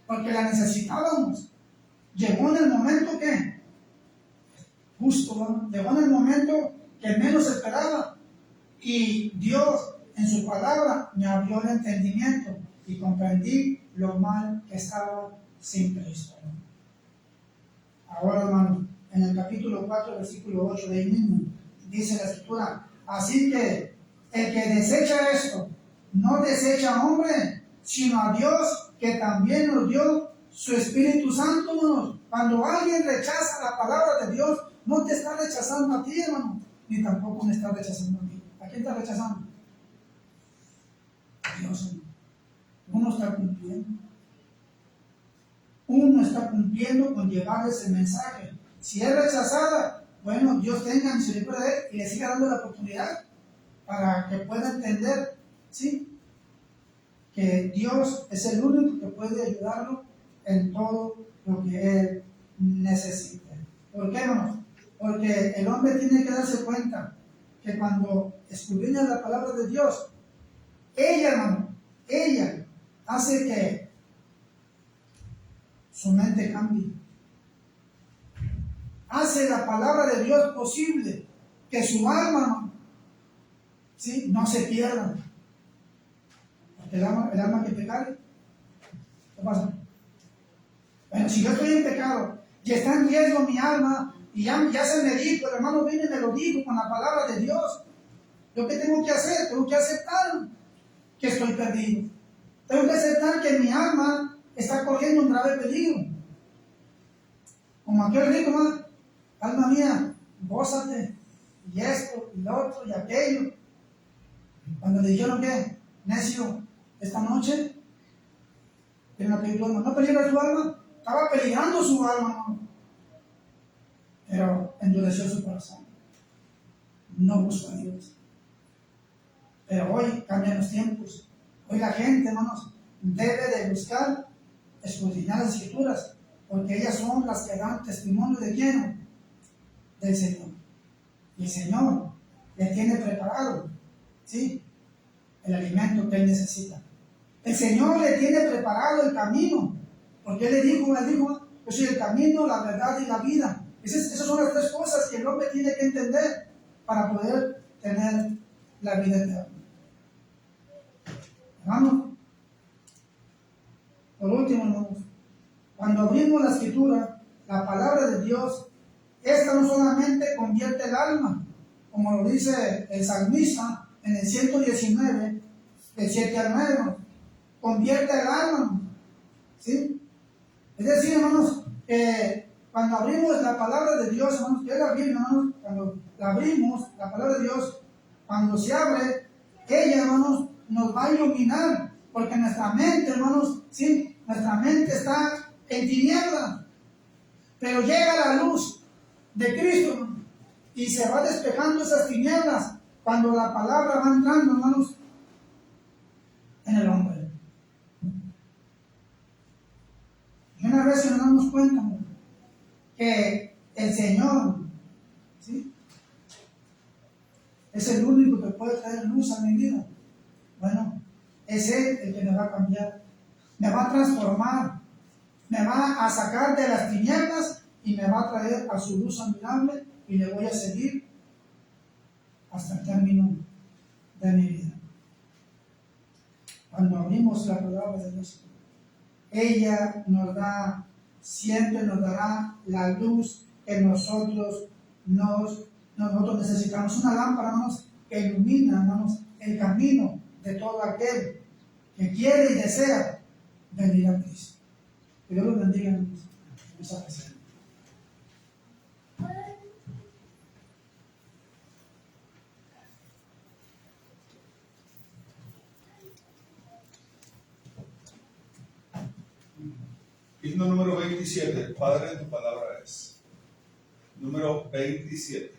porque la necesitábamos. Llegó en el momento que, justo, ¿no? Llegó en el momento que menos esperaba, y Dios en su palabra me abrió el entendimiento y comprendí lo mal que estaba sin Cristo. Ahora, hermano, en el capítulo 4, versículo 8 de ahí mismo, dice la Escritura: así que el que desecha esto, no desecha a hombre, sino a Dios, que también nos dio su Espíritu Santo, hermano. Cuando alguien rechaza la palabra de Dios, no te está rechazando a ti, hermano, ni tampoco me está rechazando a mí. ¿A quién está rechazando? A Dios, hermano. Uno está cumpliendo. Uno está cumpliendo con llevar ese mensaje. Si es rechazada, bueno, Dios tenga misericordia de él y le siga dando la oportunidad para que pueda entender, ¿sí?, que Dios es el único que puede ayudarlo en todo lo que él necesite. ¿Por qué, hermanos? Porque el hombre tiene que darse cuenta que cuando escudriña la palabra de Dios, ella, hermano, ella hace que su mente cambie. Hace la palabra de Dios posible que su alma, hermano, ¿sí?, no se pierda. El alma que pecare, ¿qué pasa? Bueno, si yo estoy en pecado y está en riesgo mi alma, y ya se me dijo, el hermano vino y me lo dijo con la palabra de Dios, ¿yo qué tengo que hacer? Tengo que aceptar que estoy perdido. Tengo que aceptar que mi alma está corriendo un grave peligro. Como aquel rico, ¿no? Alma mía, gózate, y esto, y lo otro, y aquello. Cuando le dijeron que, necio, esta noche, no peligra su alma, estaba peligrando su alma, ¿no? Pero endureció su corazón, no buscó a Dios. Pero hoy cambian los tiempos. Hoy la gente, hermanos, debe de buscar, escudriñar las Escrituras, porque ellas son las que dan testimonio de quién, del Señor. Y el Señor le tiene preparado, ¿sí?, el alimento que él necesita. El Señor le tiene preparado el camino, porque él dijo, yo soy el camino, la verdad y la vida. Esas son las tres cosas que el hombre tiene que entender para poder tener la vida eterna. Hermanos, por último, hermanos, cuando abrimos la Escritura, la palabra de Dios, esta no solamente convierte el alma, como lo dice el salmista en el 119, del 7 al 9, hermanos, convierte el alma, ¿sí? Es decir, hermanos, que cuando abrimos la palabra de Dios, hermanos, que es la Biblia, hermanos, cuando la abrimos, la palabra de Dios, cuando se abre, ella, hermanos, nos va a iluminar, porque nuestra mente, hermanos, sí, nuestra mente está en tinieblas, pero llega la luz de Cristo, hermanos, y se va despejando esas tinieblas cuando la palabra va entrando, hermanos, en el hombre. Y una vez que nos damos cuenta, hermanos, que el Señor, ¿sí?, es el único que puede traer luz a mi vida, bueno, es Él el que me va a cambiar, me va a transformar, me va a sacar de las tinieblas y me va a traer a su luz admirable, y le voy a seguir hasta el término de mi vida. Cuando abrimos la palabra de Dios, ella siempre nos dará la luz que nosotros necesitamos. Una lámpara, hermanos, que ilumina, hermanos, el camino de todo aquel que quiere y desea venir a Cristo. Que Dios los bendiga, hermanos. Himno número 27, Padre, tu palabra es. Número 27.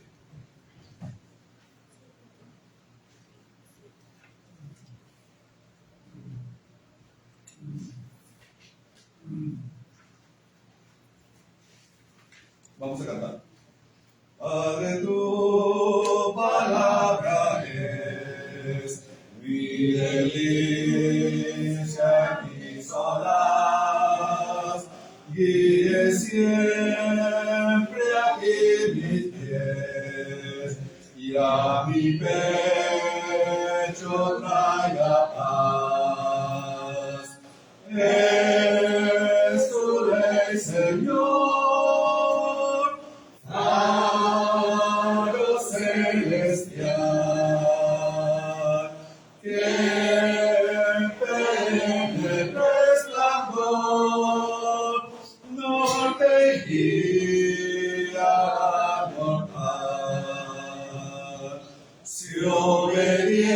Vamos a cantar. Padre, tu palabra es mi delicia, mi solaz, guíe siempre aquí mis pies y a mi pecho traiga paz. Es tu ley, Señor, faro celestial, que perenne resplandor, norte y guía mortal. Si obediente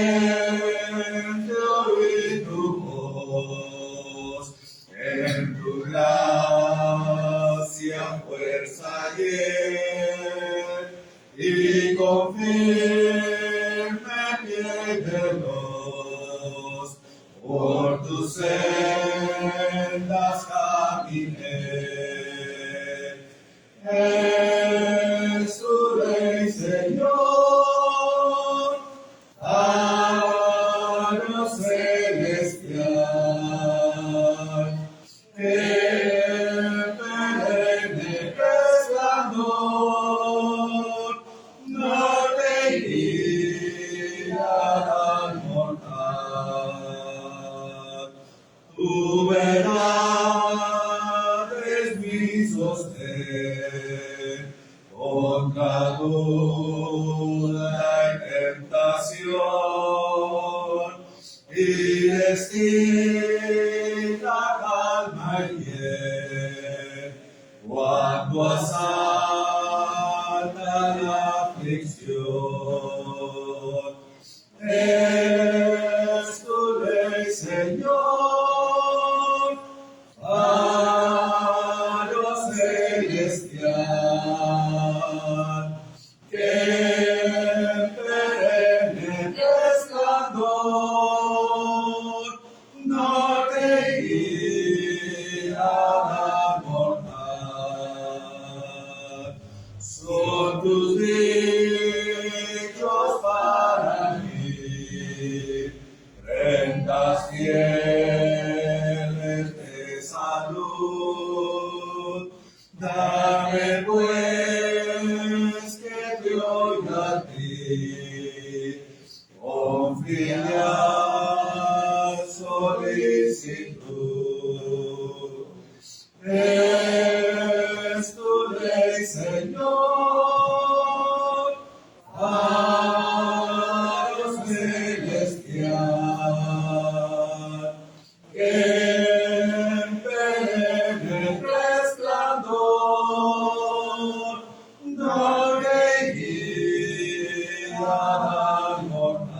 oí tu voz, en tu gracia fuerza y con firme pie veloz por tus sendas caminé. Es tu ley, Señor, faro celestial, que perenne resplandor, norte y guía al mortal. Tu verdad es mi sostén contra duda y tentación, y destina calma y bien cuando asalta la aflicción. Es tu ley, Señor, faro celestial, que perenne resplandor, norte y guía al mortal. Son tus dichos para mí, rentas fieles de salud. Dame pues que te oiga a ti, con filial solicitud. Es tu ley, Señor, faro celestial, que perenne resplandor, norte y guía al mortal.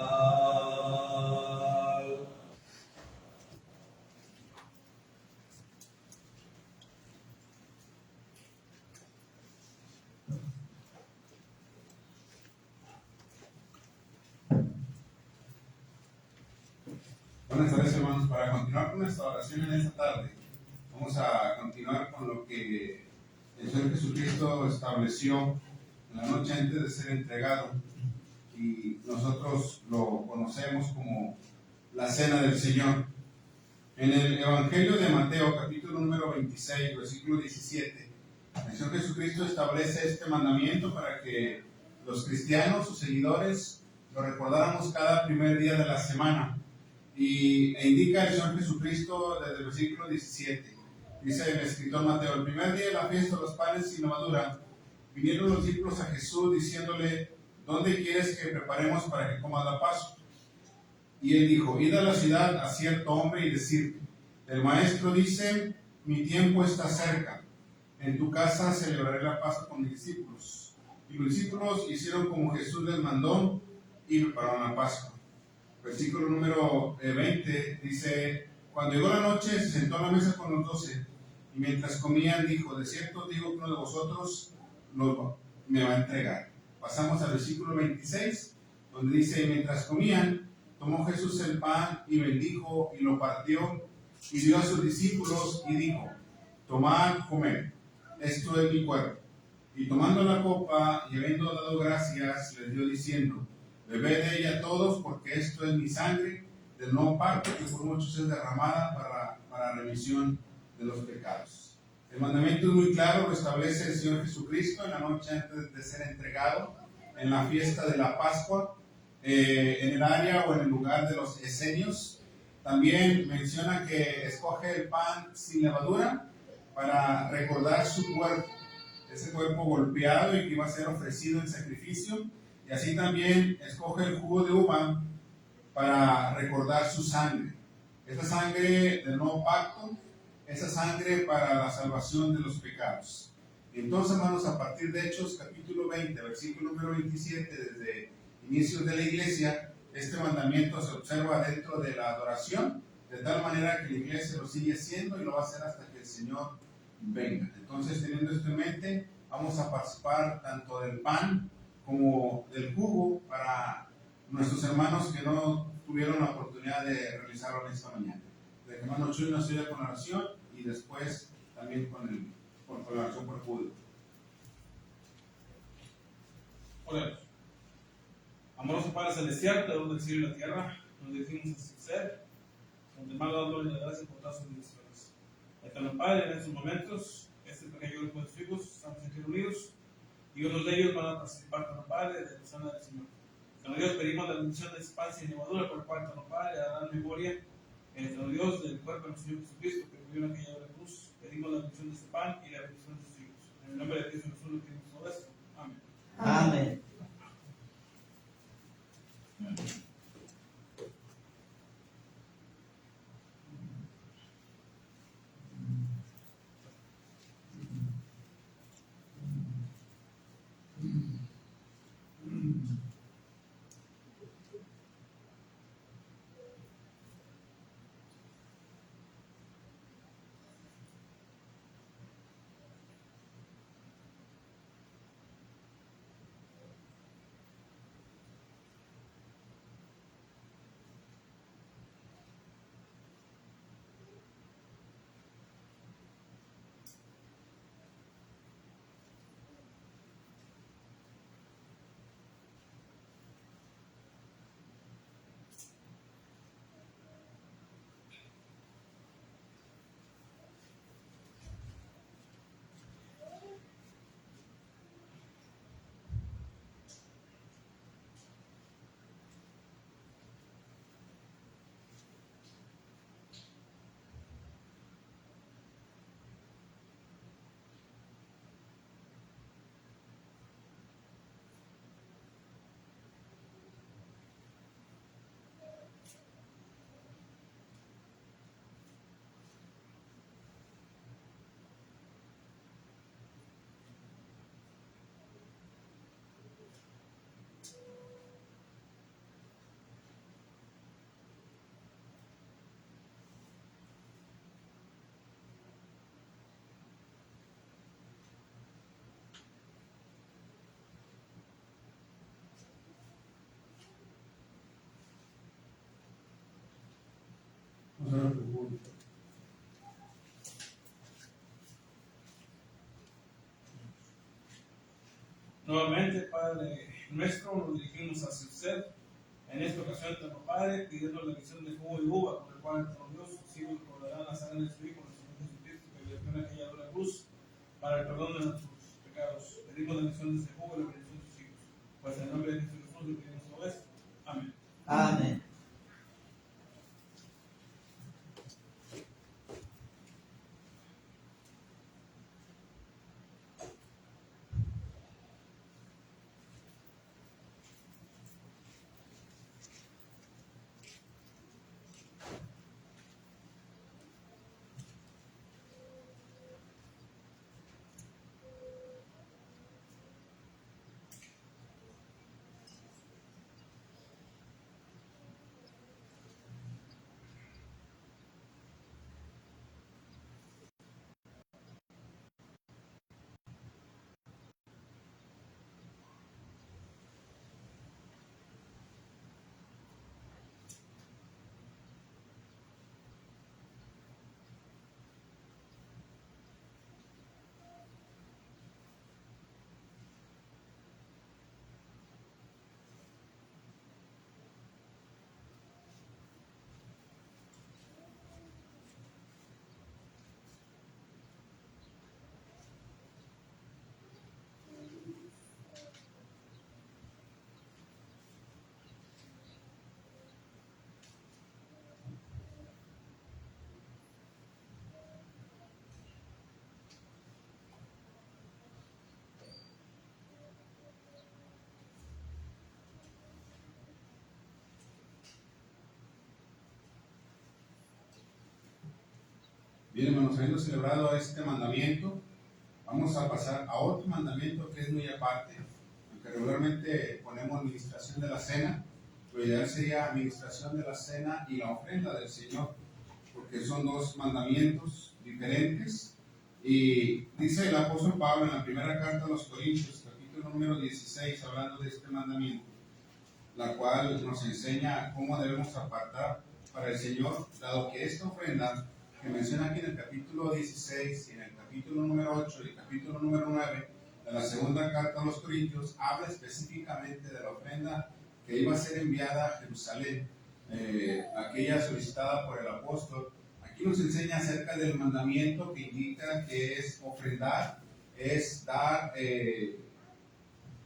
Buenas tardes, hermanos. Para continuar con nuestra oración en esta tarde, vamos a continuar con lo que el Señor Jesucristo estableció en la noche antes de ser entregado, y nosotros lo conocemos como la Cena del Señor. En el Evangelio de Mateo, capítulo número 26, versículo 17, el Señor Jesucristo establece este mandamiento para que los cristianos, sus seguidores, lo recordáramos cada primer día de la semana. E indica el Señor Jesucristo desde el versículo 17. Dice el escritor Mateo: el primer día de la fiesta de los panes sin levadura, vinieron los discípulos a Jesús diciéndole: ¿dónde quieres que preparemos para que comas la Pascua? Y él dijo: id a la ciudad a cierto hombre y decir: el maestro dice, mi tiempo está cerca, en tu casa celebraré la Pascua con mis discípulos. Y los discípulos hicieron como Jesús les mandó y prepararon la Pascua. Versículo número 20 dice: cuando llegó la noche, se sentó a la mesa con los 12, Y mientras comían dijo, de cierto os digo que uno de vosotros me va a entregar. Pasamos al versículo 26, donde dice, y mientras comían, tomó Jesús el pan y bendijo y lo partió y dio a sus discípulos y dijo, tomad, comed, esto es mi cuerpo. Y tomando la copa y habiendo dado gracias, les dio diciendo, bebed de ella todos, porque esto es mi sangre del nuevo pacto, que por muchos es derramada para remisión de los pecados. El mandamiento es muy claro, lo establece el Señor Jesucristo en la noche antes de ser entregado, en la fiesta de la Pascua, en el área o en el lugar de los esenios. También menciona que escoge el pan sin levadura para recordar su cuerpo, ese cuerpo golpeado y que iba a ser ofrecido en sacrificio. Y así también escoge el jugo de uva para recordar su sangre. Esa sangre del nuevo pacto, esa sangre para la salvación de los pecados. Y entonces, hermanos, a partir de Hechos capítulo 20, versículo número 27, desde inicios de la iglesia, este mandamiento se observa dentro de la adoración, de tal manera que la iglesia lo sigue haciendo y lo va a hacer hasta que el Señor venga. Entonces, teniendo esto en mente, vamos a participar tanto del pan como del jugo para nuestros hermanos que no tuvieron la oportunidad de realizarlo en esta mañana. El hermano Chuy nos ayuda con la oración y después también con la oración por jugo. Oremos. Amoroso Padre Celestial, Creador del cielo y la tierra, nos dirigimos a su ser, donde más dándole la gracia por todas sus bendiciones. Eterno Padre, en estos momentos, este pequeño grupo de hijos estamos aquí reunidos y unos de ellos van a participar, Eterno Padre, de la cena del Señor. Eterno Dios, pedimos la bendición de esta pan sin levadura, por el cual, Eterno Padre, harán memoria, Eterno Dios, del cuerpo de nuestro Señor Jesucristo, que murió en aquella hora de cruz. Pedimos la bendición de este pan y la bendición de sus hijos. En el nombre de Cristo Jesús, lo pedimos todo esto. Amén. Amén. Nuevamente, Padre nuestro, nos dirigimos hacia usted. En esta ocasión, Eterno Padre, pidiendo la bendición del jugo de uva, por el cual, Eterno Dios, sus hijos recordarán la sangre de su Hijo, nuestro Señor Jesucristo, que vivió en aquella dura cruz, para el perdón de nuestros pecados. Pedimos la bendición de ese jugo y la bendición de sus hijos. Pues en el nombre de Cristo Jesús, le pedimos todo esto. Amén. Amén. Bien, hermanos, habiendo celebrado este mandamiento, vamos a pasar a otro mandamiento que es muy aparte. Aunque regularmente ponemos administración de la cena, lo ideal sería administración de la cena y la ofrenda del Señor, porque son dos mandamientos diferentes. Y dice el apóstol Pablo en la primera carta a los Corintios, capítulo número 16, hablando de este mandamiento, la cual nos enseña cómo debemos apartar para el Señor, dado que esta ofrenda que menciona aquí en el capítulo 16 y en el capítulo número 8 y el capítulo número 9 de la segunda carta a los Corintios habla específicamente de la ofrenda que iba a ser enviada a Jerusalén, aquella solicitada por el apóstol. Aquí nos enseña acerca del mandamiento que indica que es ofrendar, es dar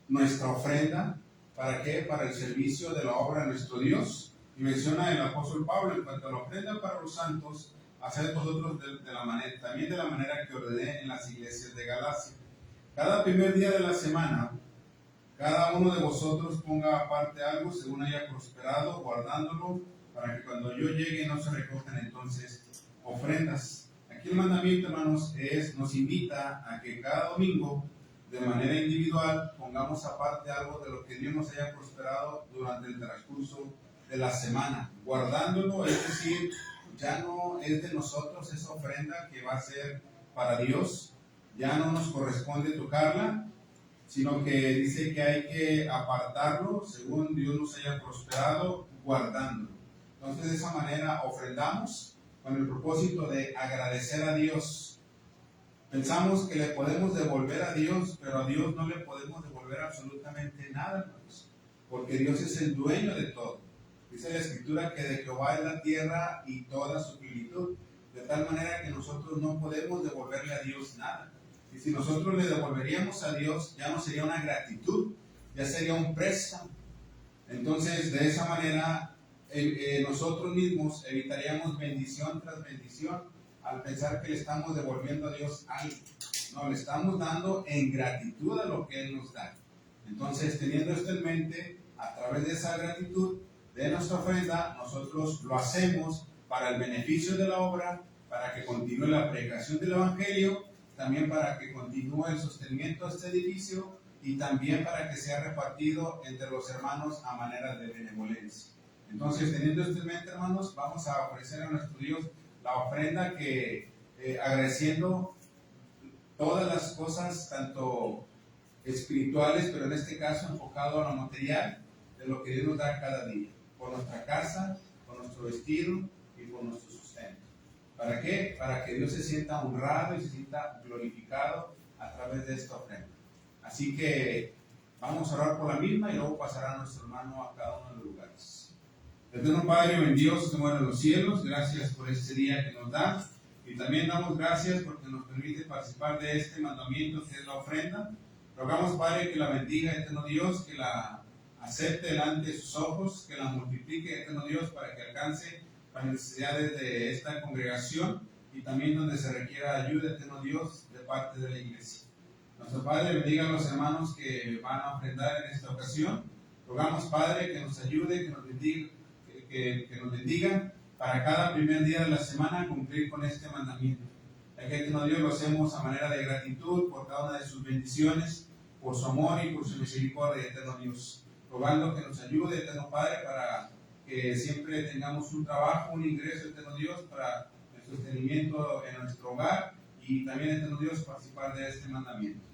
nuestra ofrenda. ¿Para qué? Para el servicio de la obra de nuestro Dios. Y menciona el apóstol Pablo en cuanto a la ofrenda para los santos, haced vosotros también de la manera que ordené en las iglesias de Galacia. Cada primer día de la semana, cada uno de vosotros ponga aparte algo según haya prosperado, guardándolo, para que cuando yo llegue no se recojan entonces ofrendas. Aquí el mandamiento, hermanos, nos invita a que cada domingo, de manera individual, pongamos aparte algo de lo que Dios nos haya prosperado durante el transcurso de la semana, guardándolo, es decir, ya no es de nosotros esa ofrenda que va a ser para Dios, ya no nos corresponde tocarla, sino que dice que hay que apartarlo según Dios nos haya prosperado, guardándolo. Entonces, de esa manera ofrendamos con el propósito de agradecer a Dios. Pensamos que le podemos devolver a Dios, pero a Dios no le podemos devolver absolutamente nada, hermanos, porque Dios es el dueño de todo. Dice la Escritura que de Jehová es la tierra y toda su plenitud, de tal manera que nosotros no podemos devolverle a Dios nada. Y si nosotros le devolveríamos a Dios, ya no sería una gratitud, ya sería un préstamo. Entonces, de esa manera, nosotros mismos evitaríamos bendición tras bendición al pensar que le estamos devolviendo a Dios algo. No, le estamos dando en gratitud a lo que Él nos da. Entonces, teniendo esto en mente, a través de esa gratitud de nuestra ofrenda, nosotros lo hacemos para el beneficio de la obra, para que continúe la predicación del Evangelio, también para que continúe el sostenimiento de este edificio y también para que sea repartido entre los hermanos a manera de benevolencia. Entonces, teniendo esto en mente, hermanos, vamos a ofrecer a nuestro Dios la ofrenda que, agradeciendo todas las cosas, tanto espirituales, pero en este caso enfocado a lo material, de lo que Dios nos da cada día, por nuestra casa, por nuestro vestido y por nuestro sustento. ¿Para qué? Para que Dios se sienta honrado y se sienta glorificado a través de esta ofrenda. Así que vamos a orar por la misma y luego pasará a nuestro hermano a cada uno de los lugares. Eterno Padre, bendito Dios que mora en los cielos, gracias por este día que nos da y también damos gracias porque nos permite participar de este mandamiento que es la ofrenda. Rogamos, Padre, que la bendiga, eterno Dios, que la acepte delante de sus ojos, que la multiplique, eterno Dios, para que alcance las necesidades de esta congregación y también donde se requiera ayuda, eterno Dios, de parte de la iglesia. Nuestro Padre, bendiga a los hermanos que van a ofrendar en esta ocasión. Rogamos, Padre, que nos ayude, que nos bendiga, que nos bendiga para cada primer día de la semana cumplir con este mandamiento. Ya que, eterno Dios, lo hacemos a manera de gratitud por cada una de sus bendiciones, por su amor y por su misericordia, eterno Dios. Rogando que nos ayude, eterno Padre, para que siempre tengamos un trabajo, un ingreso, eterno Dios, para el sostenimiento en nuestro hogar y también, eterno Dios, participar de este mandamiento.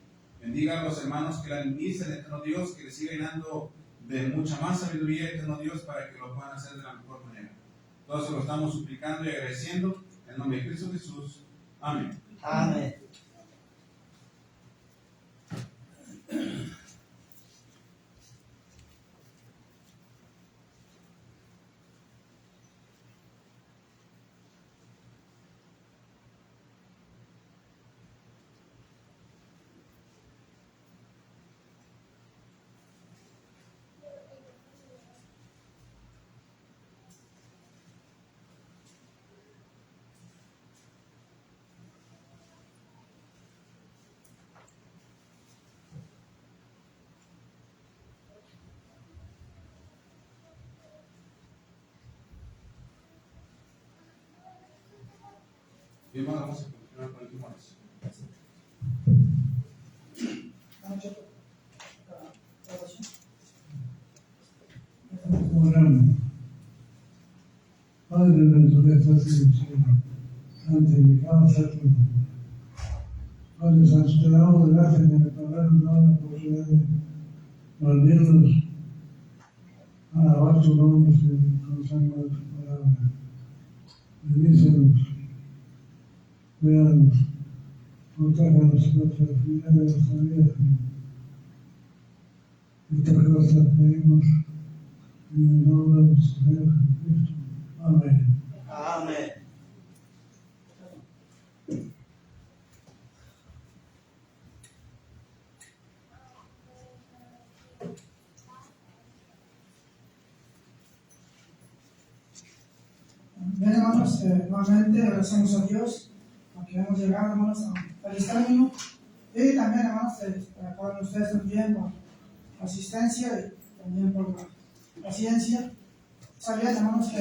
Bendiga a los hermanos que la administran, eterno Dios, que les siga llenando de mucha más sabiduría, eterno Dios, para que lo puedan hacer de la mejor manera. Todo eso lo estamos suplicando y agradeciendo en el nombre de Cristo Jesús. Amén. Amén. Bien, vamos a continuar con el último oración. Oramos. Padre nuestro que estás en el cielo, santificado sea tu nombre. Padre Santo, te damos gracias de recordarnos la oportunidad de volvernos a alabar tu nombre con sangre de tu palabra. Bendícenos, cuídanos, protéjanos nuestra vida de nuestra vida. Estas cosas pedimos en el nombre de nuestro Señor Jesucristo. Amén. Amén. Bien, hermanos, nuevamente agradecemos a Dios porque hemos llegado, hermanos, a feliz término. Y también, hermanos, para ustedes también por la asistencia y también por la paciencia. Sabían, hermanos, que